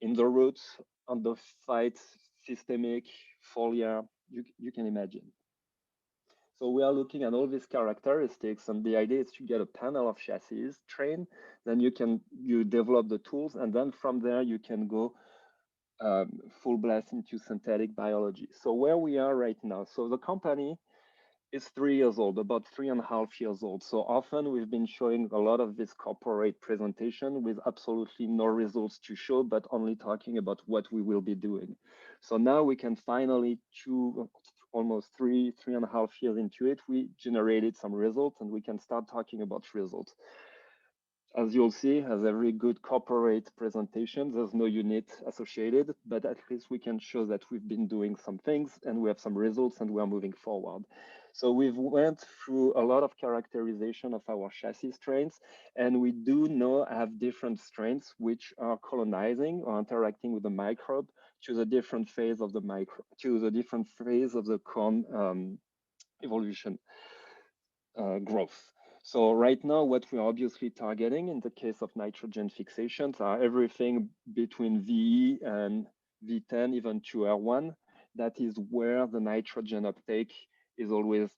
in the roots, on the phyte, systemic, folia, you can imagine. So we are looking at all these characteristics, and the idea is to get a panel of chassis trained. Then you develop the tools, and then from there you can go full blast into synthetic biology. So where we are right now, so the company is 3 years old, about 3.5 years old. So often we've been showing a lot of this corporate presentation with absolutely no results to show, but only talking about what we will be doing. So now we can finally, almost 3.5 years into it, we generated some results, and we can start talking about results. As you'll see, as every good corporate presentation, there's no unit associated, but at least we can show that we've been doing some things and we have some results and we are moving forward. So we've went through a lot of characterization of our chassis strains, and we do now have different strains which are colonizing or interacting with the microbe to the different phase of the corn evolution growth. So right now, what we're obviously targeting in the case of nitrogen fixations are everything between VE and V10, even 2R1. That is where the nitrogen uptake is always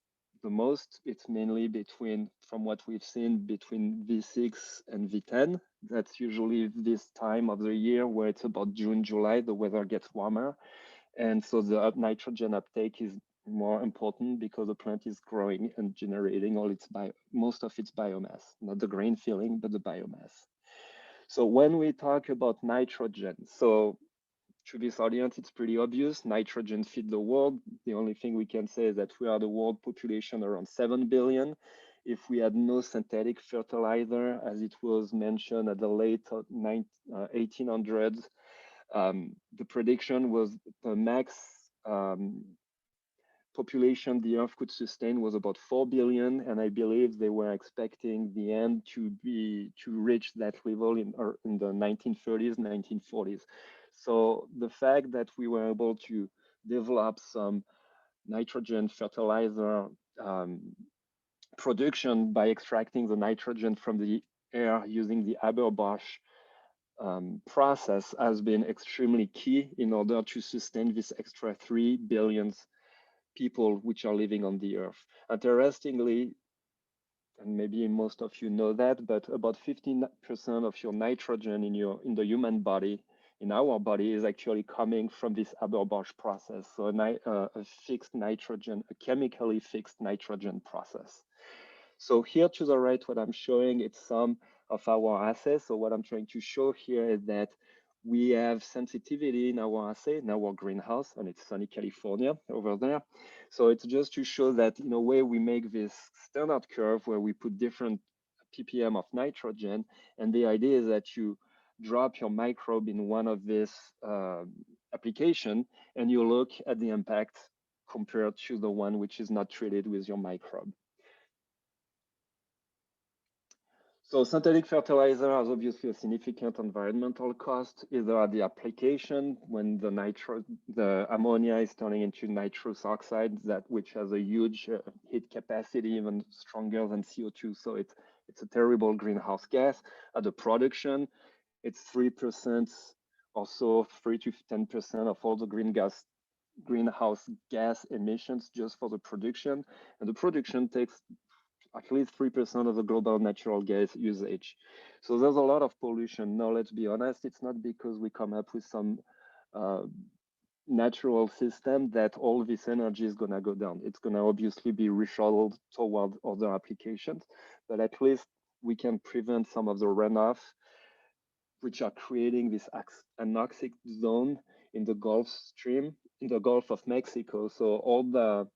the most. It's mainly between, from what we've seen, between V6 and V10. That's usually this time of the year where it's about June, July, the weather gets warmer. And so the nitrogen uptake is more important because the plant is growing and generating most of its biomass, not the grain filling, but the biomass. So when we talk about nitrogen, so to this audience, it's pretty obvious. Nitrogen feeds the world. The only thing we can say is that we are the world population around 7 billion. If we had no synthetic fertilizer, as it was mentioned at the late 1800s, the prediction was the max population the Earth could sustain was about 4 billion, and I believe they were expecting the end to reach that level in the 1930s, 1940s. So the fact that we were able to develop some nitrogen fertilizer production by extracting the nitrogen from the air using the Haber-Bosch process has been extremely key in order to sustain this extra 3 billion people which are living on the earth. Interestingly, and maybe most of you know that, but about 15% of your nitrogen in the human body, in our body, is actually coming from this Haber-Bosch process. So a fixed nitrogen, a chemically fixed nitrogen process. So here to the right, what I'm showing, it's some of our assays. So what I'm trying to show here is that we have sensitivity in our assay, in our greenhouse, and it's sunny California over there. So it's just to show that in a way we make this standard curve where we put different ppm of nitrogen. And the idea is that you drop your microbe in one of this application and you look at the impact compared to the one which is not treated with your microbe. So synthetic fertilizer has obviously a significant environmental cost, either at the application when the ammonia is turning into nitrous oxide, which has a huge heat capacity, even stronger than CO2. So it's a terrible greenhouse gas. At the production, it's 3% or so, 3 to 10% of all the greenhouse gas emissions just for the production. And the production takes at least 3% of the global natural gas usage. So there's a lot of pollution. Now, let's be honest, it's not because we come up with some natural system that all this energy is going to go down. It's going to obviously be reshuffled toward other applications, but at least we can prevent some of the runoff, which are creating this anoxic zone in the Gulf Stream, in the Gulf of Mexico. So all the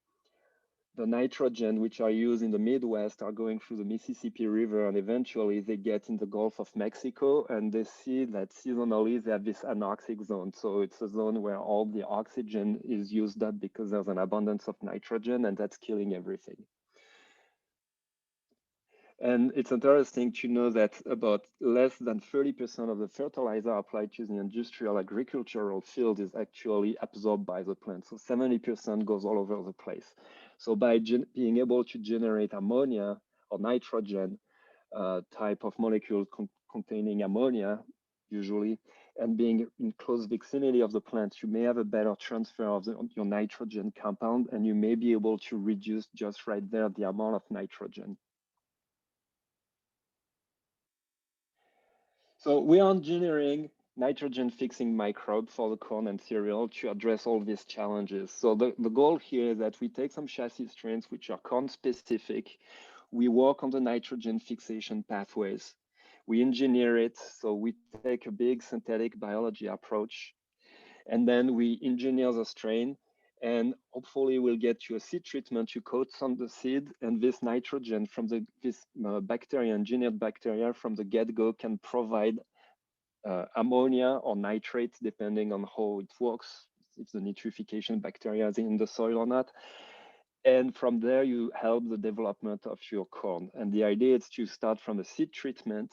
nitrogen which are used in the Midwest are going through the Mississippi River, and eventually they get in the Gulf of Mexico, and they see that seasonally they have this anoxic zone. So it's a zone where all the oxygen is used up because there's an abundance of nitrogen, and that's killing everything. And it's interesting to know that about less than 30% of the fertilizer applied to the industrial agricultural field is actually absorbed by the plant. So 70% goes all over the place. So by being able to generate ammonia or nitrogen type of molecule containing ammonia, usually, and being in close vicinity of the plant, you may have a better transfer of your nitrogen compound, and you may be able to reduce just right there the amount of nitrogen. So we are engineering nitrogen fixing microbe for the corn and cereal to address all these challenges. So the goal here is that we take some chassis strains which are corn specific. We work on the nitrogen fixation pathways. We engineer it. So we take a big synthetic biology approach, and then we engineer the strain, and hopefully we'll get you a seed treatment. You coat on the seed, and this nitrogen from this bacteria, engineered bacteria from the get-go, can provide ammonia or nitrates depending on how it works, if the nitrification bacteria is in the soil or not. And from there, you help the development of your corn. And the idea is to start from a seed treatment,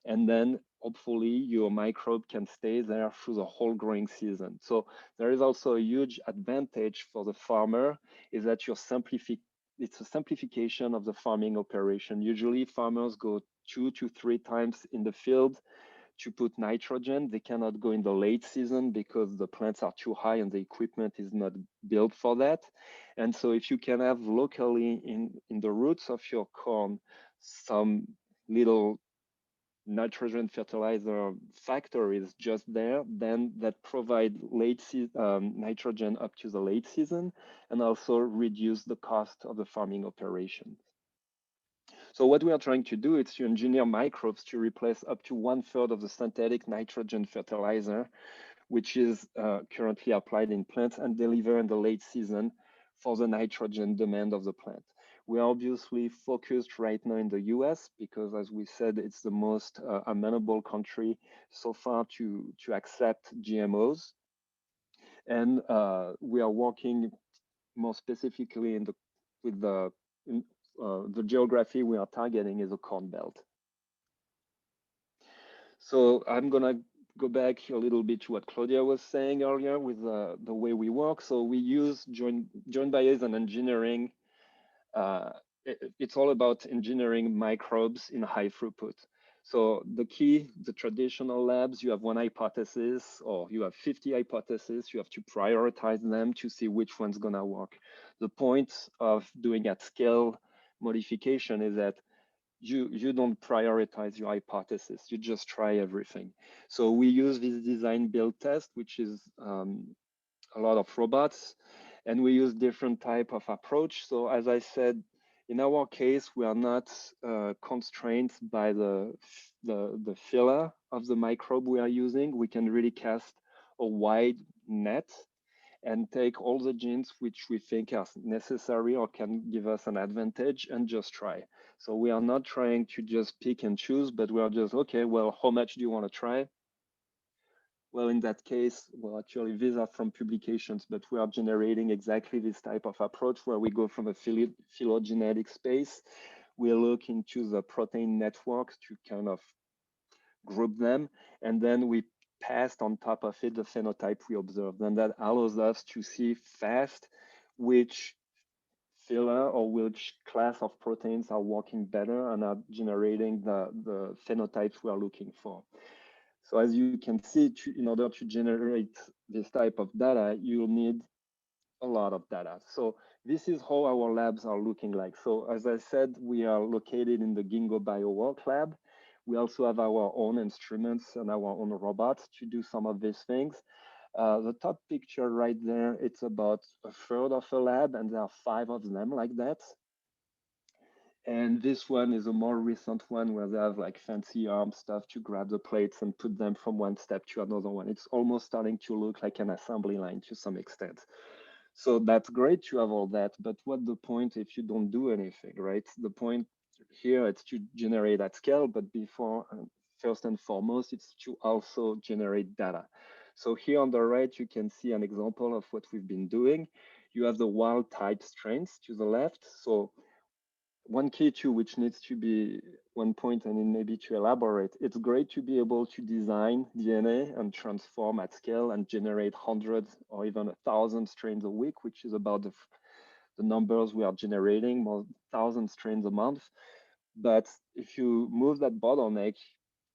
and then hopefully your microbe can stay there through the whole growing season. So there is also a huge advantage for the farmer, is that you're it's a simplification of the farming operation. Usually farmers go 2 to 3 times in the field to put nitrogen. They cannot go in the late season because the plants are too high and the equipment is not built for that. And so if you can have locally in the roots of your corn some little nitrogen fertilizer factories just there, then that provide nitrogen up to the late season and also reduce the cost of the farming operation. So what we are trying to do is to engineer microbes to replace up to 1/3 of the synthetic nitrogen fertilizer, which is currently applied in plants and deliver in the late season for the nitrogen demand of the plant. We are obviously focused right now in the US because, as we said, it's the most amenable country so far to accept GMOs. And we are working more specifically with the geography we are targeting is a corn belt. So I'm gonna go back a little bit to what Claudia was saying earlier with the way we work. So we use joint bias and engineering. It's all about engineering microbes in high throughput. So the key, the traditional labs, you have one hypothesis or you have 50 hypotheses. You have to prioritize them to see which one's gonna work. The point of doing at scale modification is that you don't prioritize your hypothesis, you just try everything. So we use this design build test, which is a lot of robots, and we use different type of approach. So as I said, in our case, we are not constrained by the filler of the microbe we are using. We can really cast a wide net and take all the genes which we think are necessary or can give us an advantage and just try. So we are not trying to just pick and choose, but we are just, okay, well, how much do you want to try? Well, in that case, well, actually, these are from publications, but we are generating exactly this type of approach where we go from a phylogenetic space. We look into the protein networks to kind of group them, and then we passed on top of it the phenotype we observed. And that allows us to see fast which filler or which class of proteins are working better and are generating the phenotypes we are looking for. So as you can see, in order to generate this type of data, you'll need a lot of data. So this is how our labs are looking like. So as I said, we are located in the Ginkgo Bioworks lab. We also have our own instruments and our own robots to do some of these things. The top picture right there, it's about 1/3 of a lab, and there are 5 of them like that. And this one is a more recent one where they have like fancy arm stuff to grab the plates and put them from one step to another one. It's almost starting to look like an assembly line to some extent. So that's great to have all that, but what's the point if you don't do anything, right? The point here is to generate at scale, but first and foremost, it's to also generate data. So here on the right, you can see an example of what we've been doing. You have the wild type strains to the left. So one key too, which needs to be one point, and maybe to elaborate, it's great to be able to design DNA and transform at scale and generate hundreds or even 1,000 strains a week, which is about the numbers we are generating, more 1,000 strains a month. But if you move that bottleneck,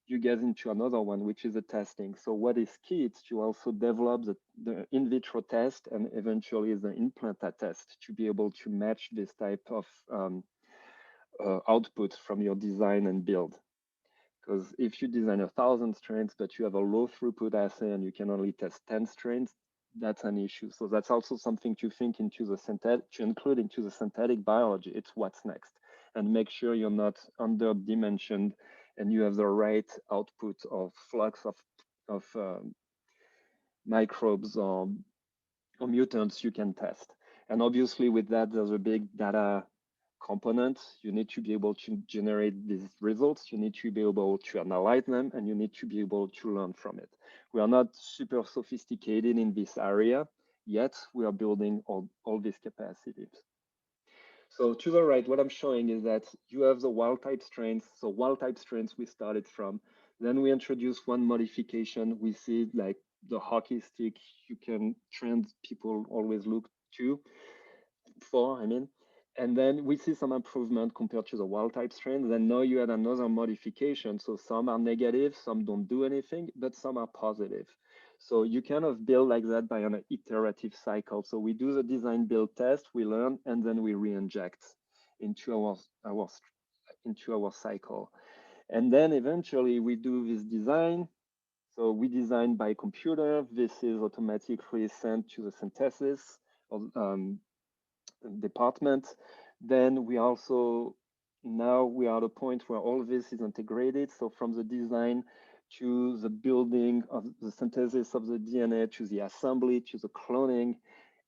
you get into another one, which is the testing. So what is key is to also develop the in vitro test and eventually the in-Plantae test to be able to match this type of output from your design and build. Because if you design 1,000 strains, but you have a low throughput assay and you can only test 10 strains, that's an issue. So that's also something to think into the to include into the synthetic biology. It's what's next, and make sure you're not under-dimensioned and you have the right output of flux of microbes or mutants you can test. And obviously with that, there's a big data component. You need to be able to generate these results. You need to be able to analyze them, and you need to be able to learn from it. We are not super sophisticated in this area yet. We are building all these capacities. So to the right, what I'm showing is that you have the wild type strains. So wild type strains we started from. Then we introduce one modification. We see like the hockey stick you can trend people always look for, And then we see some improvement compared to the wild type strain. Then now you add another modification. So some are negative, some don't do anything, but some are positive. So you kind of build like that by an iterative cycle. So we do the design build test, we learn, and then we re-inject into our cycle. And then eventually we do this design. So we design by computer. This is automatically sent to the synthesis department. Then we also, now we are at a point where all this is integrated. So from the design to the building of the synthesis of the DNA, to the assembly, to the cloning,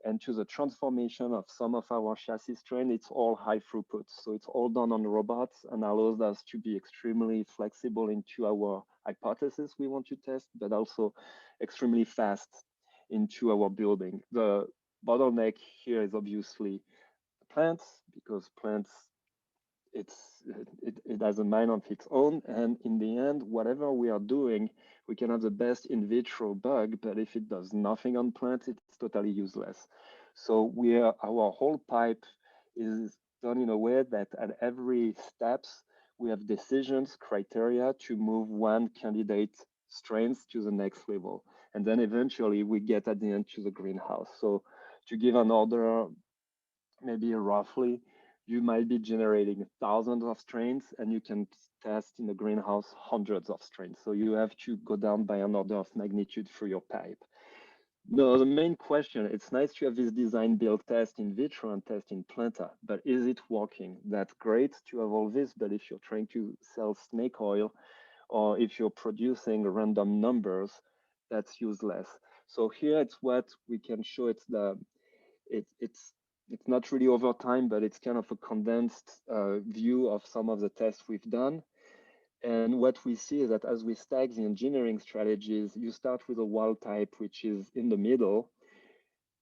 and to the transformation of some of our chassis strain, it's all high throughput. So it's all done on robots and allows us to be extremely flexible into our hypothesis we want to test, but also extremely fast into our building. The bottleneck here is obviously plants, because plants, it has a mind of its own, and in the end, whatever we are doing, we can have the best in vitro bug, but if it does nothing on plants, it's totally useless. So our whole pipe is done in a way that at every steps we have decisions, criteria to move one candidate strains to the next level, and then eventually we get at the end to the greenhouse. So to give an order, maybe roughly, you might be generating thousands of strains, and you can test in the greenhouse hundreds of strains. So you have to go down by an order of magnitude for your pipe. No, the main question, it's nice to have this design build test in vitro and test in Plantae, but is it working? That's great to have all this, but if you're trying to sell snake oil, or if you're producing random numbers, that's useless. So here it's what we can show. It's not really over time, but it's kind of a condensed view of some of the tests we've done. And what we see is that as we stack the engineering strategies, you start with a wild type, which is in the middle,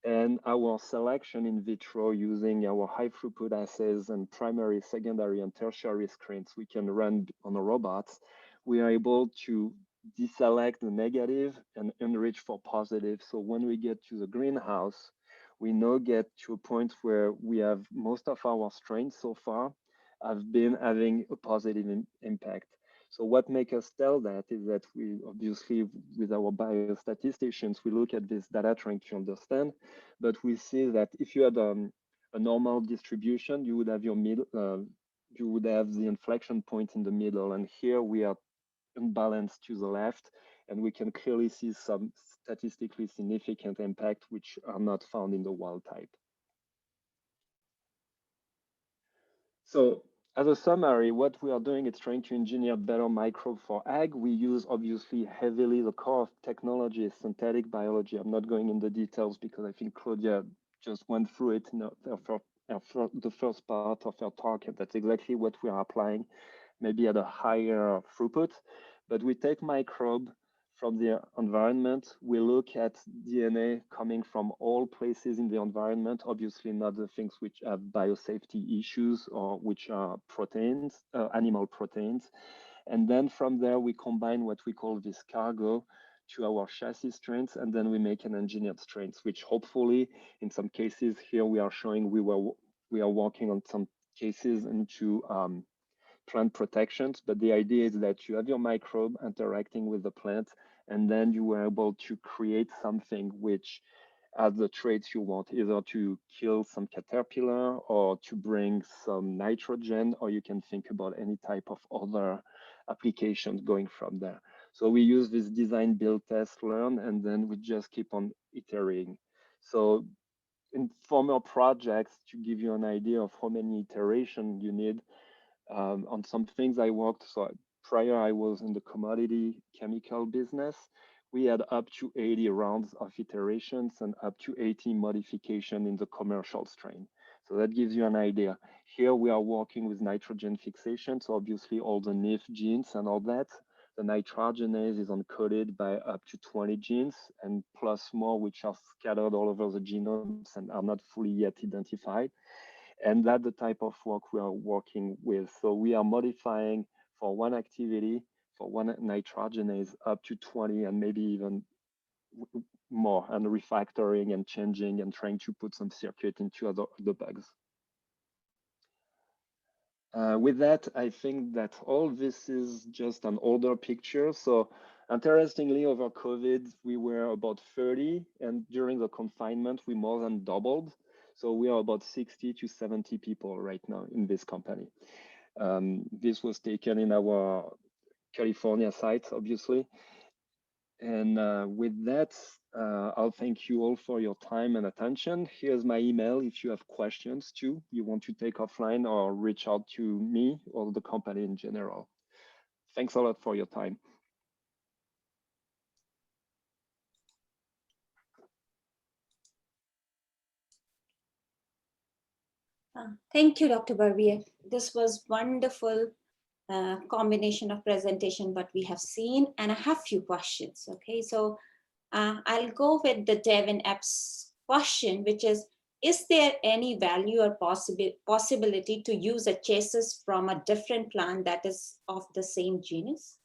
and our selection in vitro using our high throughput assays and primary, secondary, and tertiary screens we can run on the robots, we are able to deselect the negative and enrich for positive. So when we get to the greenhouse, we now get to a point where we have most of our strains so far have been having a positive impact. So what makes us tell that is that we obviously, with our biostatisticians, we look at this data trying to understand, but we see that if you had a normal distribution, you would have your middle, you would have the inflection point in the middle, and here we are unbalanced to the left, and we can clearly see some statistically significant impact which are not found in the wild type. So as a summary, what we are doing is trying to engineer better microbe for ag. We use obviously heavily the core of technology is synthetic biology. I'm not going into the details because I think Claudia just went through it in the first part of her talk, and that's exactly what we are applying, maybe at a higher throughput. But we take microbe from the environment, we look at DNA coming from all places in the environment, obviously not the things which have biosafety issues or which are proteins, animal proteins. And then from there, we combine what we call this cargo to our chassis strains, and then we make an engineered strains, which hopefully, in some cases here we are showing we are working on some cases into plant protections, but the idea is that you have your microbe interacting with the plant, and then you were able to create something which has the traits you want, either to kill some caterpillar or to bring some nitrogen, or you can think about any type of other applications going from there. So we use this design, build, test, learn, and then we just keep on iterating. So in former projects, to give you an idea of how many iterations you need, on some things I worked, so prior I was in the commodity chemical business, we had up to 80 rounds of iterations and up to 80 modification in the commercial strain. So that gives you an idea. Here we are working with nitrogen fixation, so obviously all the NIF genes and all that. The nitrogenase is encoded by up to 20 genes and plus more, which are scattered all over the genomes and are not fully yet identified. And that's the type of work we are working with. So we are modifying for one activity, for one nitrogenase, up to 20 and maybe even more, and refactoring and changing and trying to put some circuit into other bugs. With that, I think that all this is just an older picture. So interestingly, over COVID, we were about 30, and during the confinement, we more than doubled. So we are about 60 to 70 people right now in this company. This was taken in our California site, obviously. And with that, I'll thank you all for your time and attention. Here's my email if you have questions too, you want to take offline or reach out to me or the company in general. Thanks a lot for your time. Thank you, Dr. Barbier. This was wonderful combination of presentation what we have seen, and I have few questions. Okay, so I'll go with the Devin Epps question, which is there any value or possibility to use a chassis from a different plant that is of the same genus?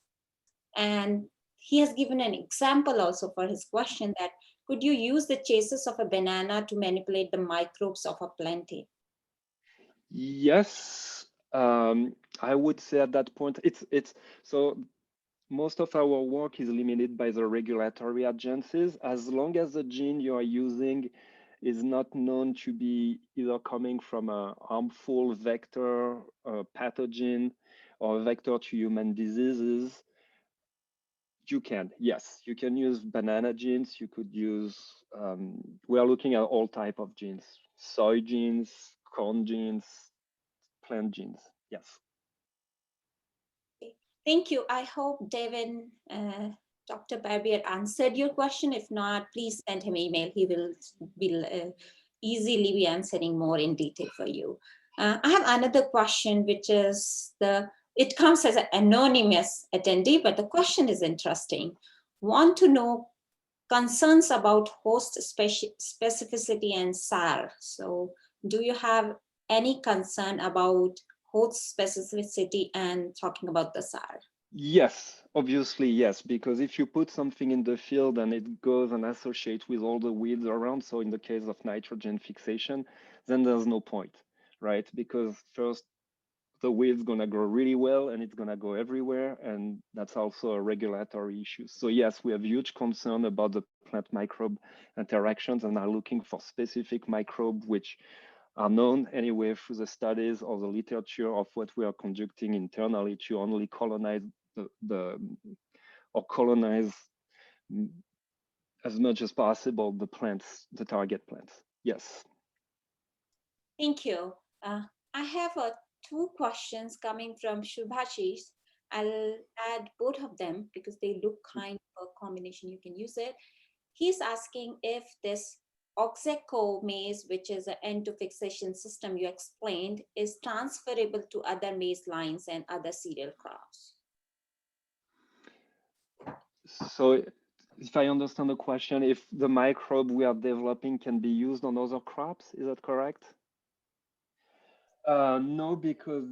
And he has given an example also for his question that could you use the chassis of a banana to manipulate the microbes of a Plantae? Yes, I would say at that point, it's so most of our work is limited by the regulatory agencies. As long as the gene you are using is not known to be either coming from a harmful vector, pathogen, or vector to human diseases, you can, yes, you can use banana genes. You could use, we are looking at all type of genes, soy genes, corn genes, plant genes, yes. Thank you. I hope Devin, Dr. Barbier answered your question. If not, please send him email. He will easily be answering more in detail for you. I have another question, which is it comes as an anonymous attendee, but the question is interesting. Want to know concerns about host specificity and SAR. So do you have any concern about host specificity and talking about the SAR? Yes, obviously, yes, because if you put something in the field and it goes and associates with all the weeds around, so in the case of nitrogen fixation, then there's no point, right? Because first, the weed's gonna grow really well and it's gonna go everywhere, and that's also a regulatory issue. So yes, we have huge concern about the plant microbe interactions and are looking for specific microbe which are known anyway through the studies or the literature of what we are conducting internally to only colonize colonize as much as possible the plants, the target plants. Yes. Thank you. I have two questions coming from Shubhashish. I'll add both of them because they look kind of a combination. You can use it. He's asking if this Oxeco maize, which is an end-to-fixation system you explained, is transferable to other maize lines and other cereal crops. So if I understand the question, if the microbe we are developing can be used on other crops, is that correct? No, because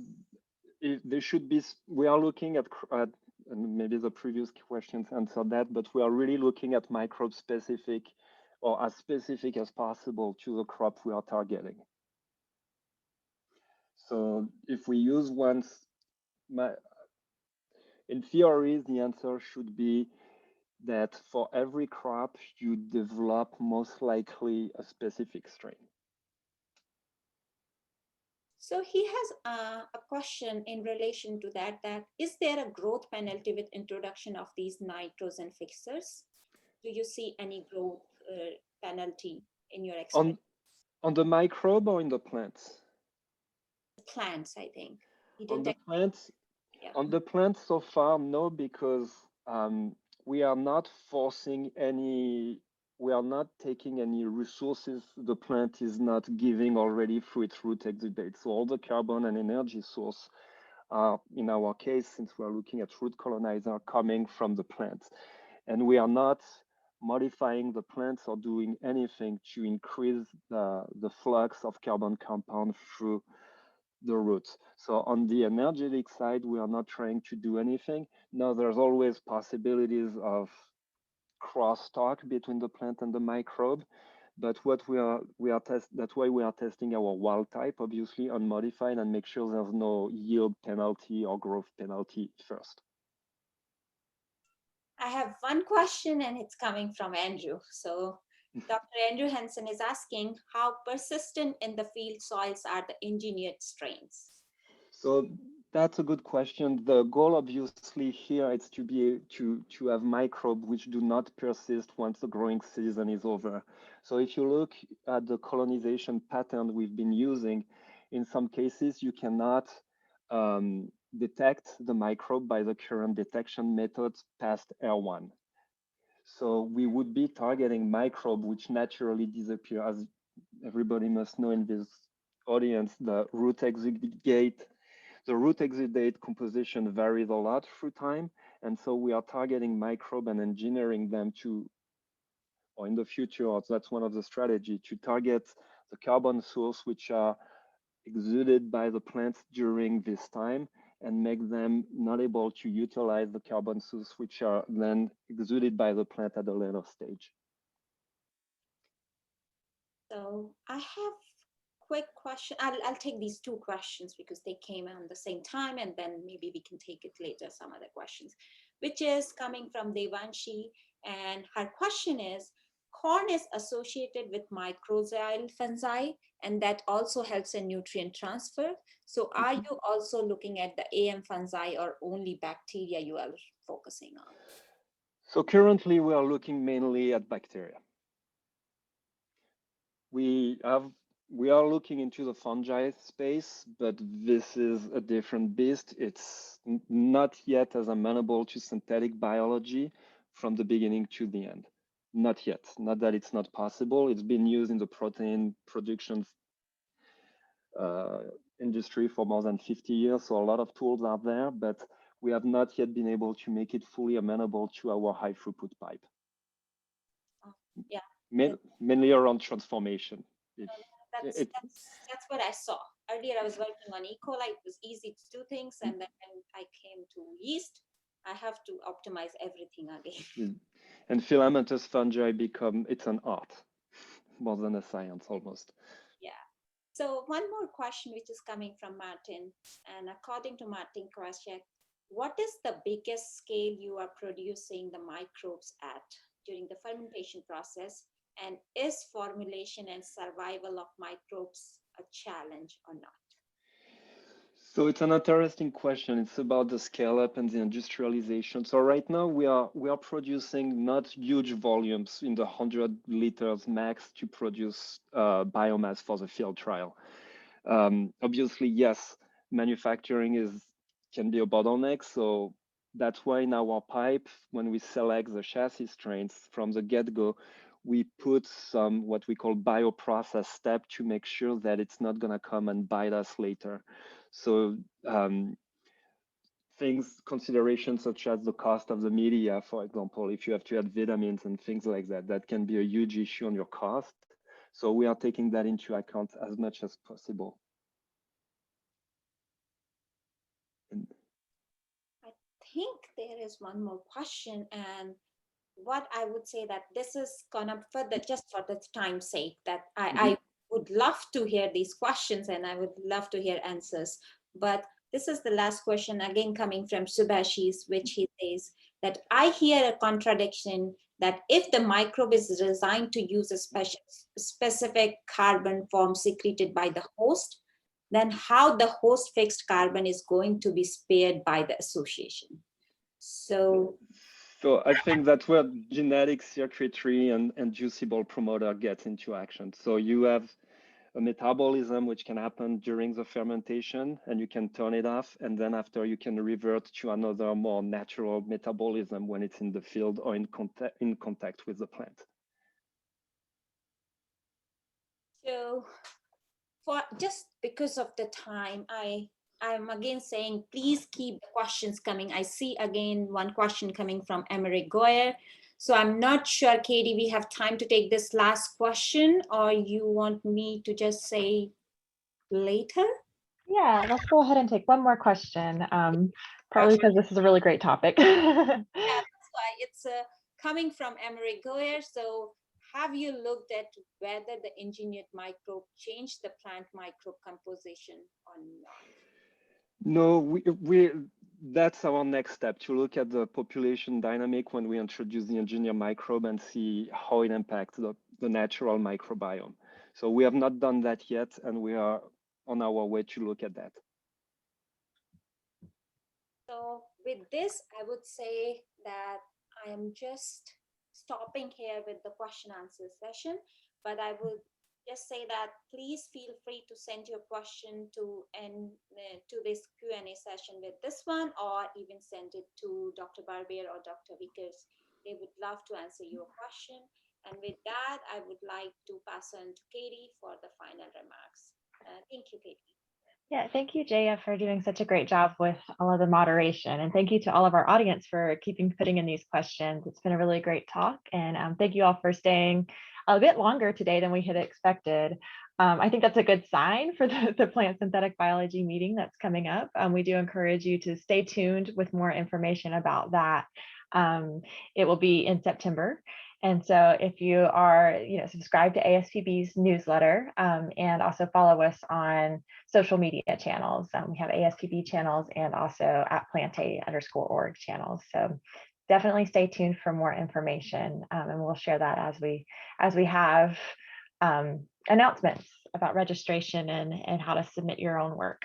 there should be, we are looking at, and maybe the previous questions answered that, but we are really looking at microbe specific or as specific as possible to the crop we are targeting. So if we use ones, in theory, the answer should be that for every crop, you develop most likely a specific strain. So he has a question in relation to that, is there a growth penalty with introduction of these nitrogen fixers? Do you see any growth penalty in your experience? On the microbe or in the plants? Plants, I think. On the plants, yeah. On the plants so far, no, because we are not forcing any, we are not taking any resources the plant is not giving already through its root exudate. So all the carbon and energy source are, in our case, since we're looking at root colonizer, coming from the plants. And we are not modifying the plants or doing anything to increase the flux of carbon compound through the roots. So on the energetic side, we are not trying to do anything. Now there's always possibilities of crosstalk between the plant and the microbe. But what that's why we are testing our wild type, obviously unmodified, and make sure there's no yield penalty or growth penalty first. I have one question, and it's coming from Andrew. So Dr. Andrew Henson is asking, how persistent in the field soils are the engineered strains? So that's a good question. The goal, obviously, here is to have microbes which do not persist once the growing season is over. So if you look at the colonization pattern we've been using, in some cases you cannot detect the microbe by the current detection methods past R1. So we would be targeting microbe which naturally disappear. As everybody must know in this audience, the root exit gate composition varies a lot through time. And so we are targeting microbe and engineering them to, or in the future, or that's one of the strategies, to target the carbon source which are exuded by the plants during this time and make them not able to utilize the carbon source which are then exuded by the plant at a later stage. So I have quick question. I'll take these two questions because they came on the same time, and then maybe we can take it later, some other questions, which is coming from Devanshi. And her question is, corn is associated with mycorrhizal fungi, and that also helps in nutrient transfer. So are you also looking at the AM fungi or only bacteria you are focusing on? So currently we are looking mainly at bacteria. We are looking into the fungi space, but this is a different beast. It's not yet as amenable to synthetic biology from the beginning to the end. Not yet. Not that it's not possible. It's been used in the protein production industry for more than 50 years, so a lot of tools are there, but we have not yet been able to make it fully amenable to our high throughput pipe. Yeah. Mainly around transformation. That's what I saw. Earlier I was working on E. coli. It was easy to do things, and then when I came to yeast, I have to optimize everything again. And filamentous fungi it's an art more than a science almost. Yeah. So one more question which is coming from Martin, and according to Martin Krasiak, what is the biggest scale you are producing the microbes at during the fermentation process? And is formulation and survival of microbes a challenge or not? So it's an interesting question. It's about the scale up and the industrialization. So right now we are producing not huge volumes in the 100 liters max to produce biomass for the field trial. Obviously, yes, manufacturing can be a bottleneck. So that's why in our pipe, when we select the chassis strains from the get-go, we put some what we call bioprocess step to make sure that it's not going to come and bite us later. So considerations such as the cost of the media, for example, if you have to add vitamins and things like that, that can be a huge issue on your cost. So we are taking that into account as much as possible. I think there is one more question, and what I would say that this is gonna just for the time's sake, that I would love to hear these questions and I would love to hear answers. But this is the last question, again coming from Subhashis, which he says that I hear a contradiction that if the microbe is designed to use a specific carbon form secreted by the host, then how the host fixed carbon is going to be spared by the association. So I think that's where genetic circuitry and juicible promoter gets into action. So you have a metabolism which can happen during the fermentation, and you can turn it off, and then after you can revert to another more natural metabolism when it's in the field or in contact with the plant. So for just because of the time, I'm again saying, please keep the questions coming. I see again one question coming from Emery Goyer. So I'm not sure, Katie, we have time to take this last question, or you want me to just say later? Yeah, let's go ahead and take one more question, partly because this is a really great topic. Yeah, that's why it's coming from Emery Goyer. So have you looked at whether the engineered microbe changed the plant microbe composition or not? No, that's our next step, to look at the population dynamic when we introduce the engineered microbe and see how it impacts the natural microbiome. So we have not done that yet, and we are on our way to look at that. So with this, I would say that I am just stopping here with the question answer session, but I would just say that please feel free to send your question to this Q&A session with this one, or even send it to Dr. Barbier or Dr. Vickers. They would love to answer your question. And with that, I would like to pass on to Katie for the final remarks. Thank you, Katie. Yeah, thank you, Jaya, for doing such a great job with all of the moderation. And thank you to all of our audience for putting in these questions. It's been a really great talk. And thank you all for staying a bit longer today than we had expected. I think that's a good sign for the plant synthetic biology meeting that's coming up. We do encourage you to stay tuned with more information about that. It will be in September. And so if you are, subscribe to ASPB's newsletter and also follow us on social media channels. We have ASPB channels and also at Plantae_org channels. So definitely stay tuned for more information, and we'll share that as we have announcements about registration and how to submit your own work.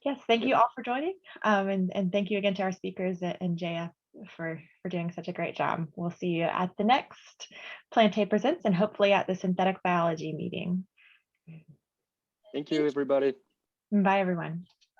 Yes, thank you all for joining, and thank you again to our speakers and Jaya for doing such a great job. We'll see you at the next Plantae Presents and hopefully at the synthetic biology meeting. Thank you, everybody. Bye, everyone.